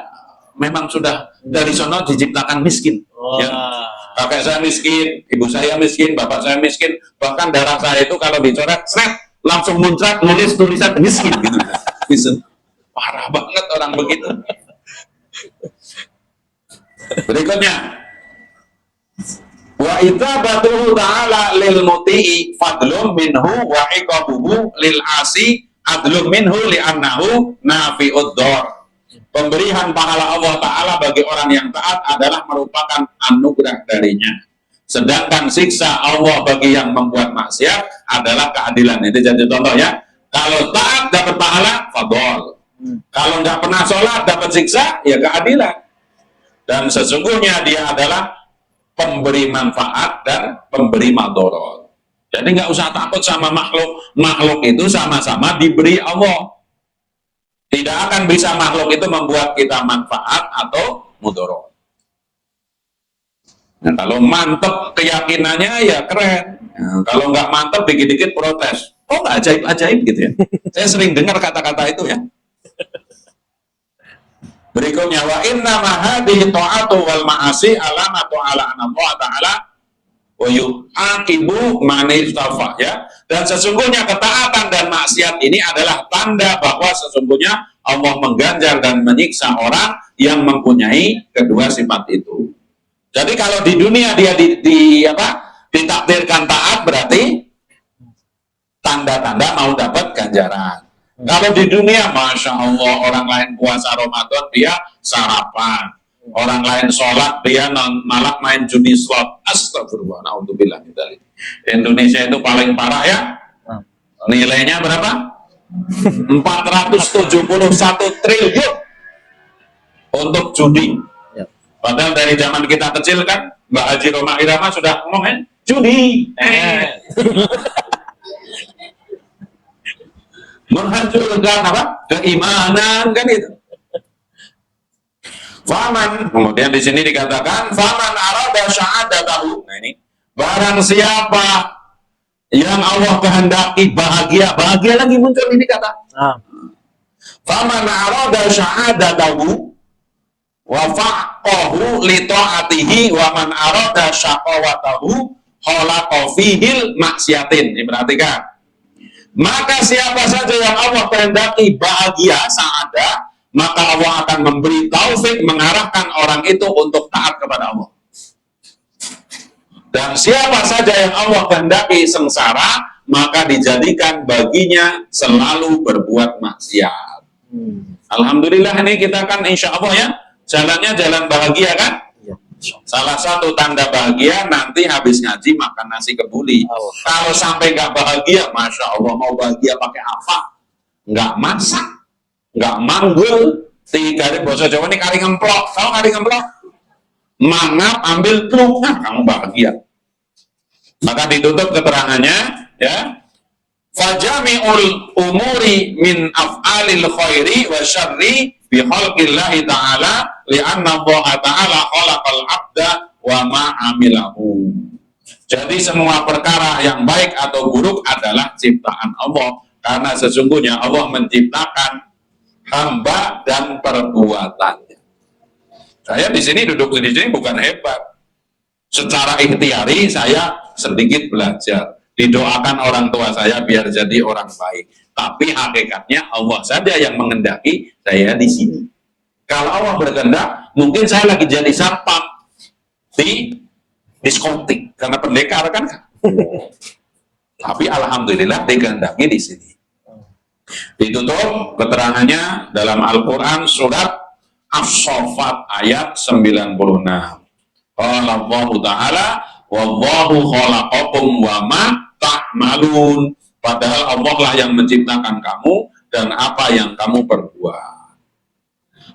memang sudah dari sono diciptakan miskin. Ya. Kakek saya miskin, ibu saya miskin, bapak saya miskin, bahkan darah saya itu kalau dicoret, langsung muncrat nulis tulisan miskin gitu. Bisa. Parah banget orang begitu. Berikutnya, wa itabatuhu ta'ala lil muti'i fadlum minhu wa iqabuhu lil asi adlum minhu li'annahu nafi'ud dhar. Pemberian pahala Allah Ta'ala bagi orang yang taat adalah merupakan anugerah darinya. Sedangkan siksa Allah bagi yang membuat maksiat adalah keadilan. Itu jadi contoh ya. Kalau taat dapat pahala, fadol. Kalau nggak pernah sholat dapat siksa, ya keadilan. Dan sesungguhnya dia adalah pemberi manfaat dan pemberi madorot. Jadi nggak usah takut sama makhluk. Makhluk itu sama-sama diberi Allah. Tidak akan bisa makhluk itu membuat kita manfaat atau mudorot. Nah, kalau mantep keyakinannya ya keren. Nah, kalau nggak mantep dikit-dikit protes. Oh nggak ajaib-ajaib gitu ya. Saya sering dengar kata-kata itu ya. Berikutnya, wa inna ma hadhihi ta'atu wal ma'asi alamatu ala Allah Ta'ala wa yu'aqibu man istafa, ya. Dan sesungguhnya ketaatan dan maksiat ini adalah tanda bahwa sesungguhnya Allah mengganjar dan menyiksa orang yang mempunyai kedua sifat itu. Jadi kalau di dunia dia ditakdirkan taat, berarti tanda-tanda mau dapat ganjaran. Kalau di dunia, Masya Allah, orang lain puasa Ramadan, dia sarapan. Orang lain sholat, dia malah main judi slot. Astagfirullah, na'udzubillah. Indonesia itu paling parah ya. Nilainya berapa? 471 triliun untuk judi. Padahal dari zaman kita kecil kan, Mbak Haji Roma Irama sudah ngomong, judi. Menghancurkan apa? Keimanan kan itu. Faman, kemudian di sini dikatakan faman arada syahadatahu. Nah ini, barang siapa yang Allah kehendaki bahagia lagi muncul ini kata. Faman arada syahadatahu wa faqahu li ta'atihi wa man arada syaqawatahu khalaqa fihil maksiatin. Ini perhatikan. Maka siapa saja yang Allah kehendaki bahagia, sa'adah, maka Allah akan memberi taufik mengarahkan orang itu untuk taat kepada Allah. Dan siapa saja yang Allah kehendaki sengsara, maka dijadikan baginya selalu berbuat maksiat. Alhamdulillah ini kita kan insya Allah ya, jalannya jalan bahagia kan? Salah satu tanda bahagia nanti habis ngaji makan nasi kebuli. Kalau sampai nggak bahagia, Masya Allah, mau bahagia pakai apa? Nggak masak, nggak manggul. Tiga hari bahasa Jawa ini kari ngemplok. Tahu kari ngemplok? Mangap, ambil pluk, nah kamu bahagia. Maka ditutup keterangannya, ya. Fajami'ul umuri min af'alil khairi wa syarri bi khalqillahi ta'ala li'anna Allah ta'ala khalaqal abda wa ma amilahu. Jadi semua perkara yang baik atau buruk adalah ciptaan Allah, karena sesungguhnya Allah menciptakan hamba dan perbuatannya. Saya di sini duduk di sini bukan hebat. Secara ikhtiari saya sedikit belajar. Didoakan orang tua saya biar jadi orang baik. Tapi hakikatnya Allah saja yang menghendaki saya di sini. Kalau Allah berkehendak, mungkin saya lagi jadi satpam di diskotik karena pendekar kan. Tapi alhamdulillah dikehendaki di sini. Ditutup keterangannya dalam Al-Quran surat As-Saffat ayat 96. Qala Allah Ta'ala wallahu khalaqakum wa ma ta'malun. Padahal Allah lah yang menciptakan kamu dan apa yang kamu perbuat.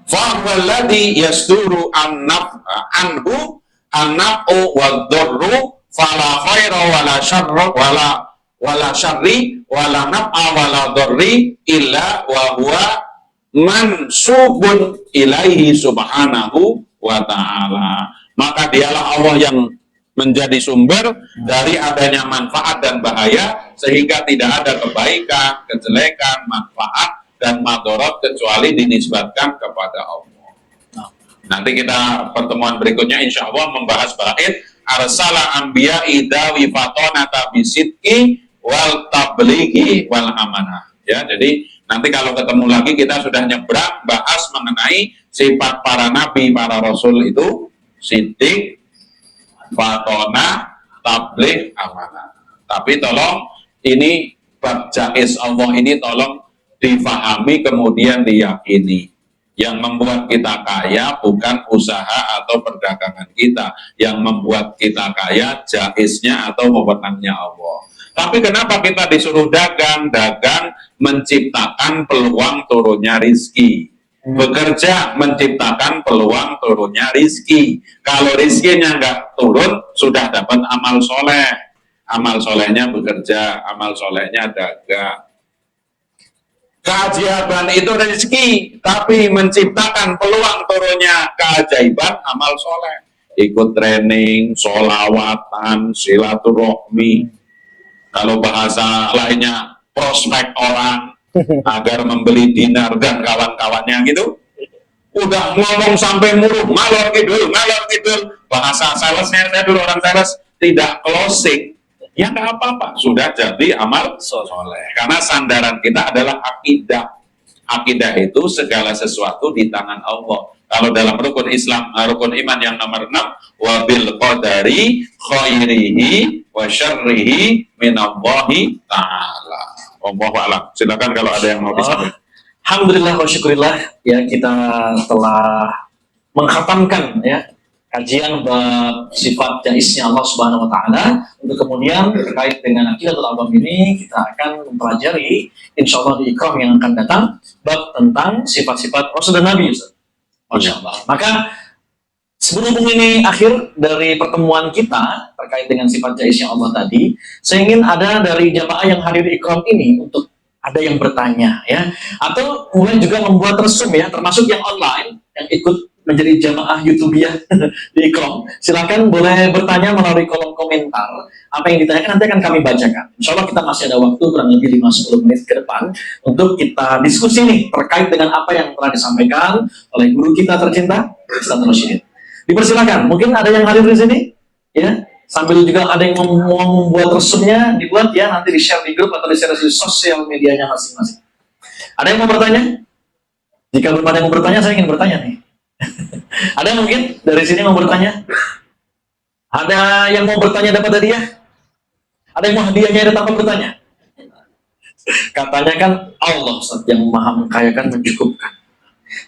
Fa'alladhi yasduru anhu an-naf'u wad-darru fala khaira wala syarra wala syarri wala naf'a wala darri illa wa huwa mansubun ilaihi subhanahu wa ta'ala. Maka dialah Allah yang menjadi sumber dari adanya manfaat dan bahaya, sehingga tidak ada kebaikan, kejelekan, manfaat, dan madorot kecuali dinisbatkan kepada Allah. Nanti kita pertemuan berikutnya insya Allah membahas bait arsala anbiya'i dawi fatonata bisidki wal tablighi wal amanah. Ya, jadi nanti kalau ketemu lagi kita sudah nyebrang bahas mengenai sifat para nabi, para rasul itu sidik, fatona, tabligh, amanah. Tapi tolong ini bab jaiz Allah ini tolong difahami kemudian diyakini. Yang membuat kita kaya bukan usaha atau perdagangan kita. Yang membuat kita kaya jaiznya atau wewenangnya Allah. Tapi kenapa kita disuruh dagang? Dagang menciptakan peluang turunnya rizki. Bekerja menciptakan peluang turunnya rizki. Kalau rizkinya nggak turun, sudah dapat amal soleh. Amal solehnya bekerja, amal solehnya dagang. Keajaiban itu rezeki, tapi menciptakan peluang turunnya keajaiban amal soleh. Ikut training, sholawatan, silaturahmi. Kalau bahasa lainnya, prospek orang agar membeli dinar dan kawan-kawannya gitu. Udah ngomong sampai muruh, ngalor kidul. Bahasa salesnya, saya dulu orang sales, tidak closing. Ya nggak apa-apa, sudah jadi amal soleh. Karena sandaran kita adalah akidah. Akidah itu segala sesuatu di tangan Allah. Kalau dalam rukun Islam, rukun iman yang nomor 6, wabil qadari khairihi wa syarrihi minallahi ta'ala. Wallahu a'lam. Silakan kalau ada yang mau disampaikan. Alhamdulillah wa syukurillah, ya kita telah mengkhatamkan ya kajian bab sifat jaiznya Allah Subhanahu wa taala. Untuk kemudian terkait dengan Aqidatul Awam ini kita akan mempelajari insyaallah di Ikram yang akan datang bab tentang sifat-sifat Rasul dan Nabi. Masya Allah. Maka sebelum ini akhir dari pertemuan kita terkait dengan sifat jaiznya Allah tadi, saya ingin ada dari jamaah yang hadir di Ikram ini untuk ada yang bertanya ya, atau mulai juga membuat resum ya, termasuk yang online yang ikut menjadi jamaah YouTubiah di Ikram. Silakan boleh bertanya melalui kolom komentar. Apa yang ditanyakan nanti akan kami bacakan. Insya Allah kita masih ada waktu kurang lebih 5-10 menit ke depan untuk kita diskusi nih terkait dengan apa yang telah disampaikan oleh guru kita tercinta, Ustaz Rasyid. Dipersilakan. Mungkin ada yang hadir di sini, ya. Sambil juga ada yang mau membuat resumnya, dibuat ya, nanti di-share di grup atau di-share di sosial medianya masing-masing. Ada yang mau bertanya? Jika belum ada yang mau bertanya, saya ingin bertanya nih. Ada yang mungkin dari sini mau bertanya? Ada yang mau bertanya dapat hadiah? Ada yang mau hadiahnya ada tanpa bertanya? Katanya kan Allah Ustaz, yang maha mengkayakan mencukupkan.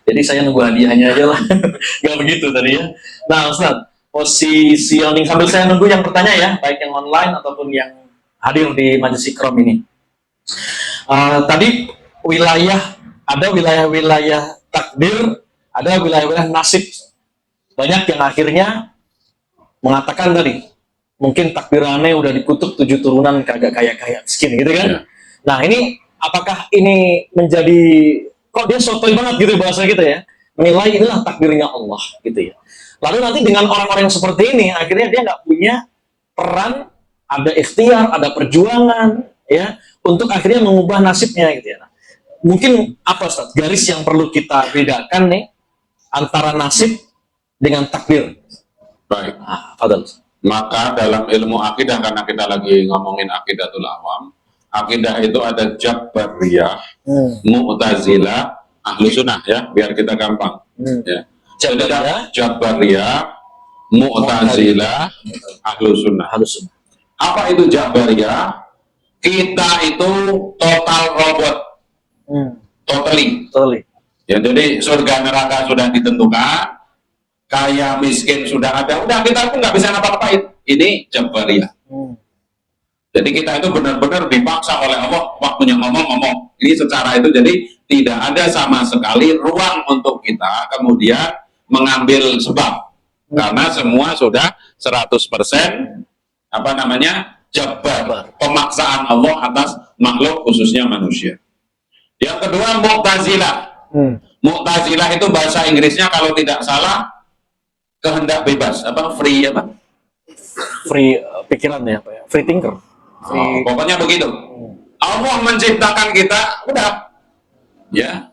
Jadi saya nunggu hadiahnya aja lah. Gak begitu tadi ya. Nah Ustaz, posisi yang sambil saya nunggu yang bertanya ya, baik yang online ataupun yang hadir di Majelis Ikram ini. Tadi ada wilayah-wilayah takdir, ada wilayah-wilayah nasib. Banyak yang akhirnya mengatakan tadi, mungkin takdirannya udah dikutuk 7 turunan kagak kaya-kaya miskin gitu kan. Ya. Nah ini, apakah ini menjadi, kok dia sotoy banget gitu bahasa kita ya, menilai inilah takdirnya Allah gitu ya. Lalu nanti dengan orang-orang yang seperti ini, akhirnya dia nggak punya peran, ada ikhtiar, ada perjuangan ya, untuk akhirnya mengubah nasibnya gitu ya. Nah, mungkin apa Ustaz, garis yang perlu kita bedakan nih antara nasib dengan takdir? Baik. Fadal. Maka dalam ilmu akidah, karena kita lagi ngomongin akidatul awam, akidah itu ada Jabariyah, Mu'tazilah, Ahlu Sunnah ya, biar kita gampang. Ya. Jabariyah, Mu'tazilah, Ahlu Sunnah. Apa itu Jabariyah? Kita itu total robot, totally. Ya, jadi surga neraka sudah ditentukan, kaya miskin sudah ada, udah kita pun nggak bisa ngapa-ngapain. Ini Jabariyah. Jadi kita itu benar-benar dipaksa oleh Allah, waktunya ngomong. Ini secara itu, jadi tidak ada sama sekali ruang untuk kita kemudian mengambil sebab. Karena semua sudah 100% jabar, pemaksaan Allah atas makhluk khususnya manusia. Yang kedua Mu'tazilah. Mu'tazilah itu bahasa Inggrisnya kalau tidak salah kehendak bebas, free pikiran ya, Pak ya? Free thinker. Pokoknya begitu. Allah menciptakan kita, udah, ya,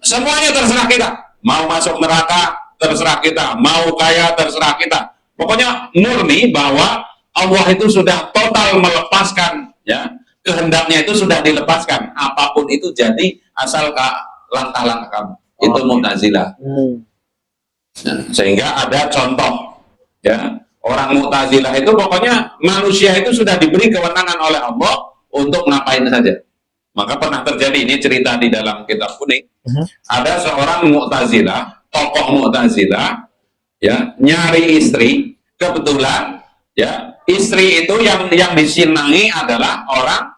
semuanya terserah kita. Mau masuk neraka terserah kita, mau kaya terserah kita. Pokoknya murni bahwa Allah itu sudah total melepaskan, ya, kehendaknya itu sudah dilepaskan. Apapun itu jadi asal langkah-langkah kamu. Itu Mu'tazilah. Nah, sehingga ada contoh, ya. Orang Mu'tazilah itu pokoknya manusia itu sudah diberi kewenangan oleh Allah untuk ngapain saja. Maka pernah terjadi, ini cerita di dalam kitab kuning. Ada seorang Mu'tazilah, tokoh Mu'tazilah, ya, nyari istri. Kebetulan, ya, istri itu yang disinangi adalah orang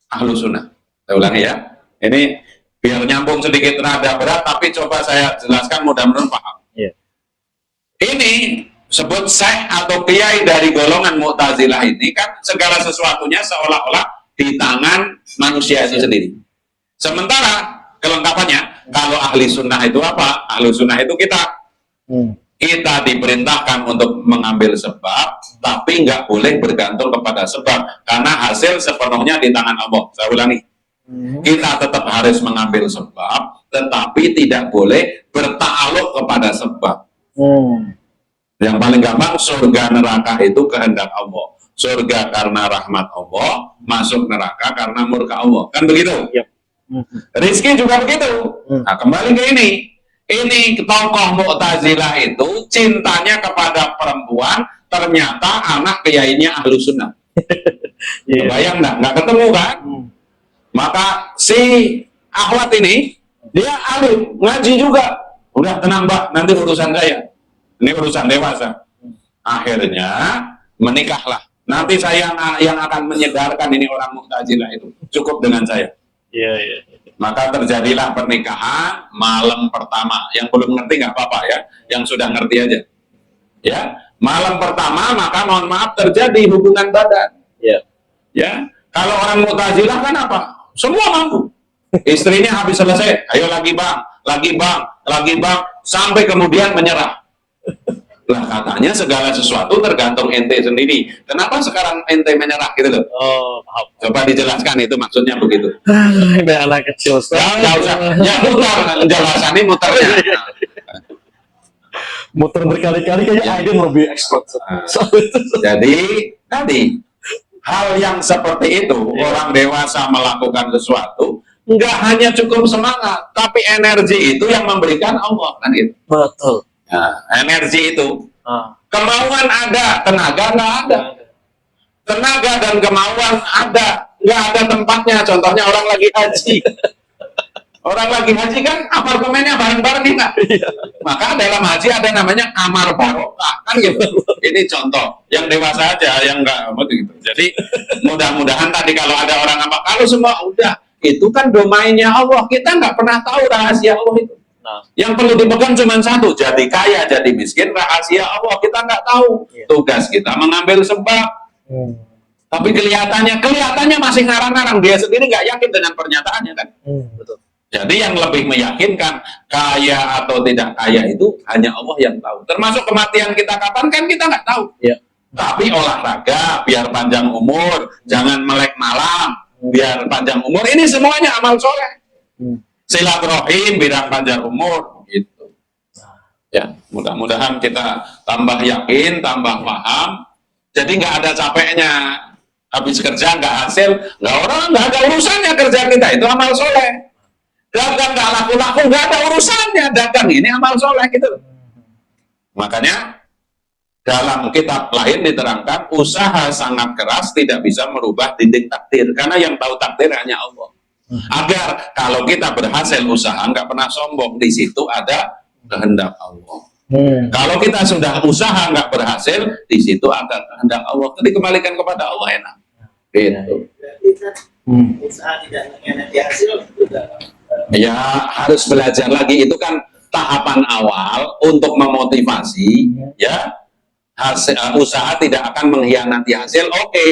Ahlu Sunnah. Saya ulangi ya. Ini biar nyambung sedikit rada berat, tapi coba saya jelaskan mudah-mudahan paham. Ini sebut syekh atau kiai dari golongan Mu'tazilah ini kan segala sesuatunya seolah-olah di tangan manusia itu sendiri. Sementara kelengkapannya, kalau ahli sunnah itu apa? Ahli sunnah itu kita. Kita diperintahkan untuk mengambil sebab, tapi nggak boleh bergantung kepada sebab, karena hasil sepenuhnya di tangan Allah. Saya ulangi. Kita tetap harus mengambil sebab, tetapi tidak boleh bertakluk kepada sebab. Yang paling gampang, surga neraka itu kehendak Allah. Surga karena rahmat Allah, masuk neraka karena murka Allah. Kan begitu? Rizki juga begitu. Nah, kembali ke ini. Ini tokoh Mu'tazilah itu cintanya kepada perempuan, ternyata anak kiainya Ahlu Sunnah. Bayang nggak ketemu kan? Maka si Ahwat ini, dia alim, ngaji juga. Udah tenang Mbak, nanti urusan saya. Ini urusan dewasa. Akhirnya menikahlah. Nanti saya yang akan menyedarkan ini orang Mu'tazilah itu. Cukup dengan saya. Maka terjadilah pernikahan malam pertama. Yang belum ngerti nggak apa-apa ya. Yang sudah ngerti aja. Ya, malam pertama maka mohon maaf terjadi hubungan badan. Ya, kalau orang Mu'tazilah kan apa? Semua mampu. Istrinya habis selesai, ayo lagi bang, sampai kemudian menyerah. Lah katanya segala sesuatu tergantung ente sendiri. Kenapa sekarang ente menyerah gitu loh? Paham. Coba dijelaskan itu maksudnya begitu. Ini anak kecil. Nggak usah. Ya muter, penjelasannya muternya. Muter berkali-kali kayaknya Aiden lebih expert. Jadi tadi hal yang seperti itu orang dewasa melakukan sesuatu nggak hanya cukup semangat, tapi energi itu yang memberikan Allah, kan gitu. Betul. Nah, energi itu, Ah. kemauan ada, tenaga nggak ada. Tenaga dan kemauan ada, nggak ada tempatnya. Contohnya orang lagi haji. Orang lagi haji kan apartemennya bareng-bareng nih, nggak? Maka dalam haji ada namanya kamar barokah, kan gitu. Ini contoh yang dewasa aja, yang nggak gitu. Jadi mudah-mudahan tadi kalau ada orang apa, kalau semua udah, itu kan domainnya Allah. Kita nggak pernah tahu rahasia Allah itu. Nah, Yang perlu dipegang cuma satu, jadi kaya, jadi miskin, rahasia Allah kita nggak tahu. Iya. Tugas kita mengambil sebab. Tapi kelihatannya masih ngarang-ngarang. Dia sendiri nggak yakin dengan pernyataannya kan. betul. Jadi yang lebih meyakinkan kaya atau tidak kaya itu hanya Allah yang tahu. Termasuk kematian kita kapan kan kita nggak tahu. Ya. Tapi olahraga biar panjang umur, jangan melek malam biar panjang umur. Ini semuanya amal soleh. Silaturahim biar panjang umur gitu. Ya, mudah-mudahan kita tambah yakin, tambah paham. Jadi nggak ada capeknya. Habis kerja nggak hasil, nggak ada urusannya kerja kita itu amal soleh. Dagang nggak laku-laku, nggak ada urusannya. Dagang ini amal soleh gitu. Makanya dalam kitab lain diterangkan usaha sangat keras tidak bisa merubah dinding takdir karena yang tahu takdir hanya Allah. Agar kalau kita berhasil usaha nggak pernah sombong, di situ ada kehendak Allah. Kalau kita sudah usaha nggak berhasil, di situ ada kehendak Allah. Jadi kembalikan kepada Allah enak. Gitu. Usaha tidak mengkhianati hasil sudah. Ya harus belajar lagi, itu kan tahapan awal untuk memotivasi ya. Usaha tidak akan mengkhianati hasil, oke,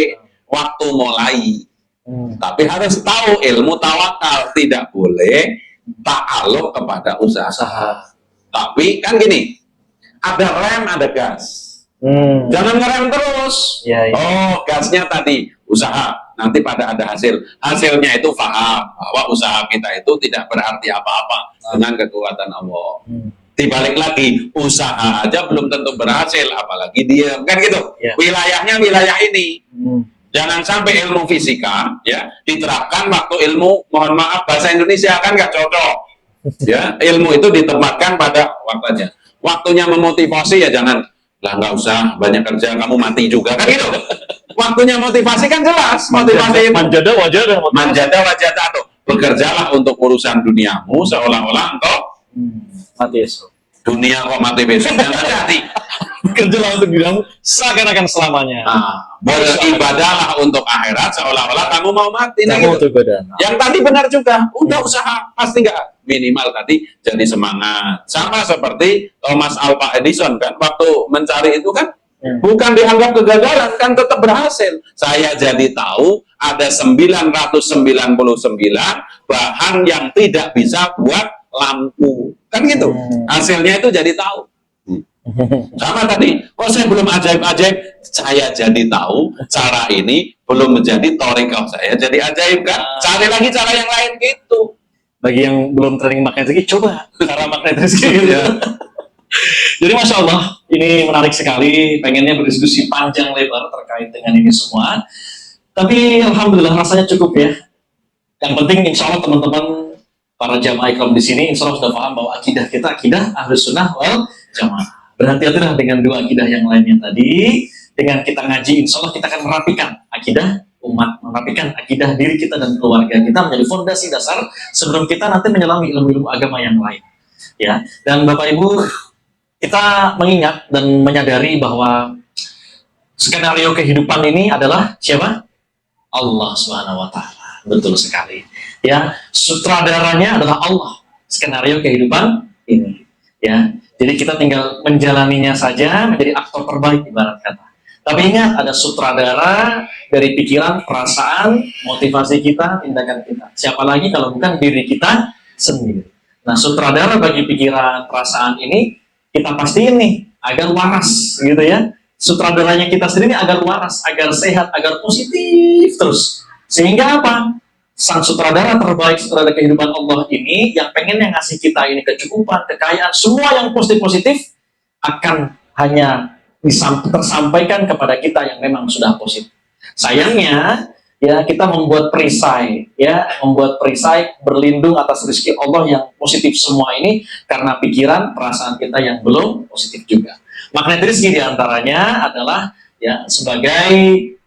waktu mulai. Tapi harus tahu ilmu tawakal, tidak boleh ta'aluk kepada usaha. Tapi kan gini, ada rem, ada gas. Jangan ngerem terus. Ya, ya. Oh, gasnya tadi usaha, nanti pada ada hasil. Hasilnya itu paham bahwa usaha kita itu tidak berarti apa-apa dengan kekuatan Allah. Dibalik lagi, usaha aja belum tentu berhasil, apalagi dia kan gitu. Ya. Wilayahnya wilayah ini. Jangan sampai ilmu fisika ya diterapkan waktu ilmu, mohon maaf bahasa Indonesia kan nggak cocok. Ya, ilmu itu ditempatkan pada waktunya. Waktunya memotivasi ya jangan lah, nggak usah banyak kerja, kamu mati juga kan gitu. Waktunya motivasi kan jelas, motivasi Manjada wajah manjada wajah tato. Bekerjalah untuk urusan duniamu seolah-olah engkau mati esok. dunia kok mati besok. Jangan hati. Kerjalah untuk dirimu seakan-akan selamanya. Beribadahlah untuk akhirat seolah-olah kamu mau mati. Nah, Kamu gitu. untuk badan. Yang tadi benar juga, udah usaha pasti nggak minimal tadi jadi semangat. Sama seperti Thomas Alva Edison kan, waktu mencari itu kan bukan dianggap kegagalan, kan tetap berhasil. Saya jadi tahu ada 999 bahan yang tidak bisa buat lampu, kan gitu. Hasilnya itu jadi tahu. Sama tadi, saya belum ajaib-ajaib, saya jadi tahu cara ini belum menjadi torikoh, saya jadi ajaib kan. Cari lagi cara yang lain gitu. Bagi yang belum training magnet rezeki, coba cara magnet rezeki gitu. Jadi Masya Allah, ini menarik sekali, pengennya berdiskusi panjang lebar terkait dengan ini semua. Tapi Alhamdulillah rasanya cukup ya. Yang penting insya Allah teman-teman para jamaah ikram di sini insya Allah sudah paham bahwa akidah kita akidah Ahlus Sunnah wal Jamaah. Berhati-hatilah dengan dua akidah yang lainnya tadi. Dengan kita ngaji, insya Allah kita akan merapikan akidah umat, merapikan akidah diri kita dan keluarga kita menjadi fondasi dasar sebelum kita nanti menyelami ilmu-ilmu agama yang lain. Ya, dan Bapak Ibu, kita mengingat dan menyadari bahwa skenario kehidupan ini adalah siapa? Allah Subhanahu wa Ta'ala. Betul sekali. Ya, sutradaranya adalah Allah. Skenario kehidupan ini. Ya, jadi kita tinggal menjalaninya saja menjadi aktor terbaik ibarat kata. Tapi ingat, ada sutradara dari pikiran, perasaan, motivasi kita, tindakan kita. Siapa lagi kalau bukan diri kita sendiri. Nah, sutradara bagi pikiran, perasaan ini kita pastiin nih agar waras gitu ya. Sutradaranya kita sendiri agar waras, agar sehat, agar positif terus. Sehingga apa? Sang sutradara terbaik, sutradara kehidupan Allah ini yang pengen yang ngasih kita ini kecukupan, kekayaan, semua yang positif-positif akan hanya tersampaikan kepada kita yang memang sudah positif. Sayangnya ya kita membuat perisai, ya membuat perisai berlindung atas rezeki Allah yang positif semua ini karena pikiran, perasaan kita yang belum positif juga. Magnet rezeki diantaranya adalah ya sebagai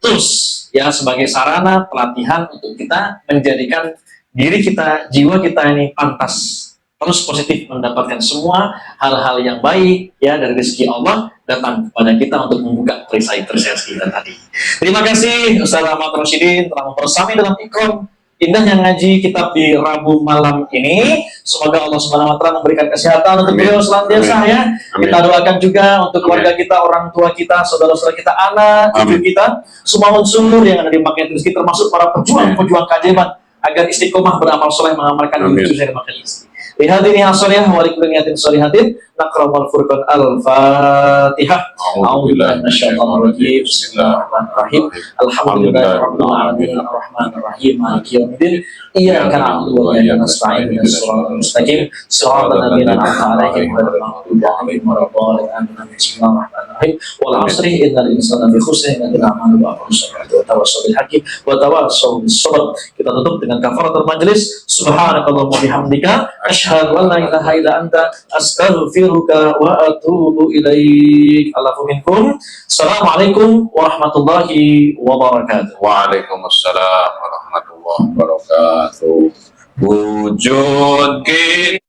tools, ya sebagai sarana pelatihan untuk kita menjadikan diri kita, jiwa kita ini pantas terus positif mendapatkan semua hal-hal yang baik ya dari rezeki Allah datang kepada kita untuk membuka perisai-perisai kita tadi. Terima kasih Ustaz Ahmad Rasyidin telah mempersami dalam ikon indahnya ngaji kitab di Rabu malam ini. Semoga Allah Subhanahu wa taala memberikan kesehatan untuk beliau senantiasa ya. Kita doakan juga untuk keluarga kita, orang tua kita, saudara-saudara kita, anak, cucu kita, semua unsur yang ada di Magnet Rezeki termasuk para pejuang-pejuang keajaiban agar istiqomah beramal soleh mengamalkan tujuh dari Magnet Rezeki. Lihadini as-salihah wa likulliyatin salihatin naqram wal-furqan al-fatihah. A'udzubillahi minasyaitonir rajim. Bismillahirrahmanirrahim. Alhamdulillahirabbil alamin arrahmanir rahim maliki yaumiddin. Iyyaka na'budu wa iyyaka nasta'in ihdinas siratal mustaqim siratal ladzina an'amta 'alaihim ghairil maghdubi 'alaihim waladdallin. Bismillahirrahmanirrahim. Wal 'asri innal insana lafi khusr illa alladziina aamanu wa 'amilus shalihati wa tawassaw bil haqqi wa tawassaw bis sabr. Kita tutup dengan kafaratul majlis. Subhanakallahumma bihamdika asyhadu an la ilaha illa anta astaghfiruka wa atubu ilaik. Alafu minkum. Assalamualaikum warahmatullahi wabarakatuh. Waalaikumsalam warahmatullahi wabarakatuh. Wujud kita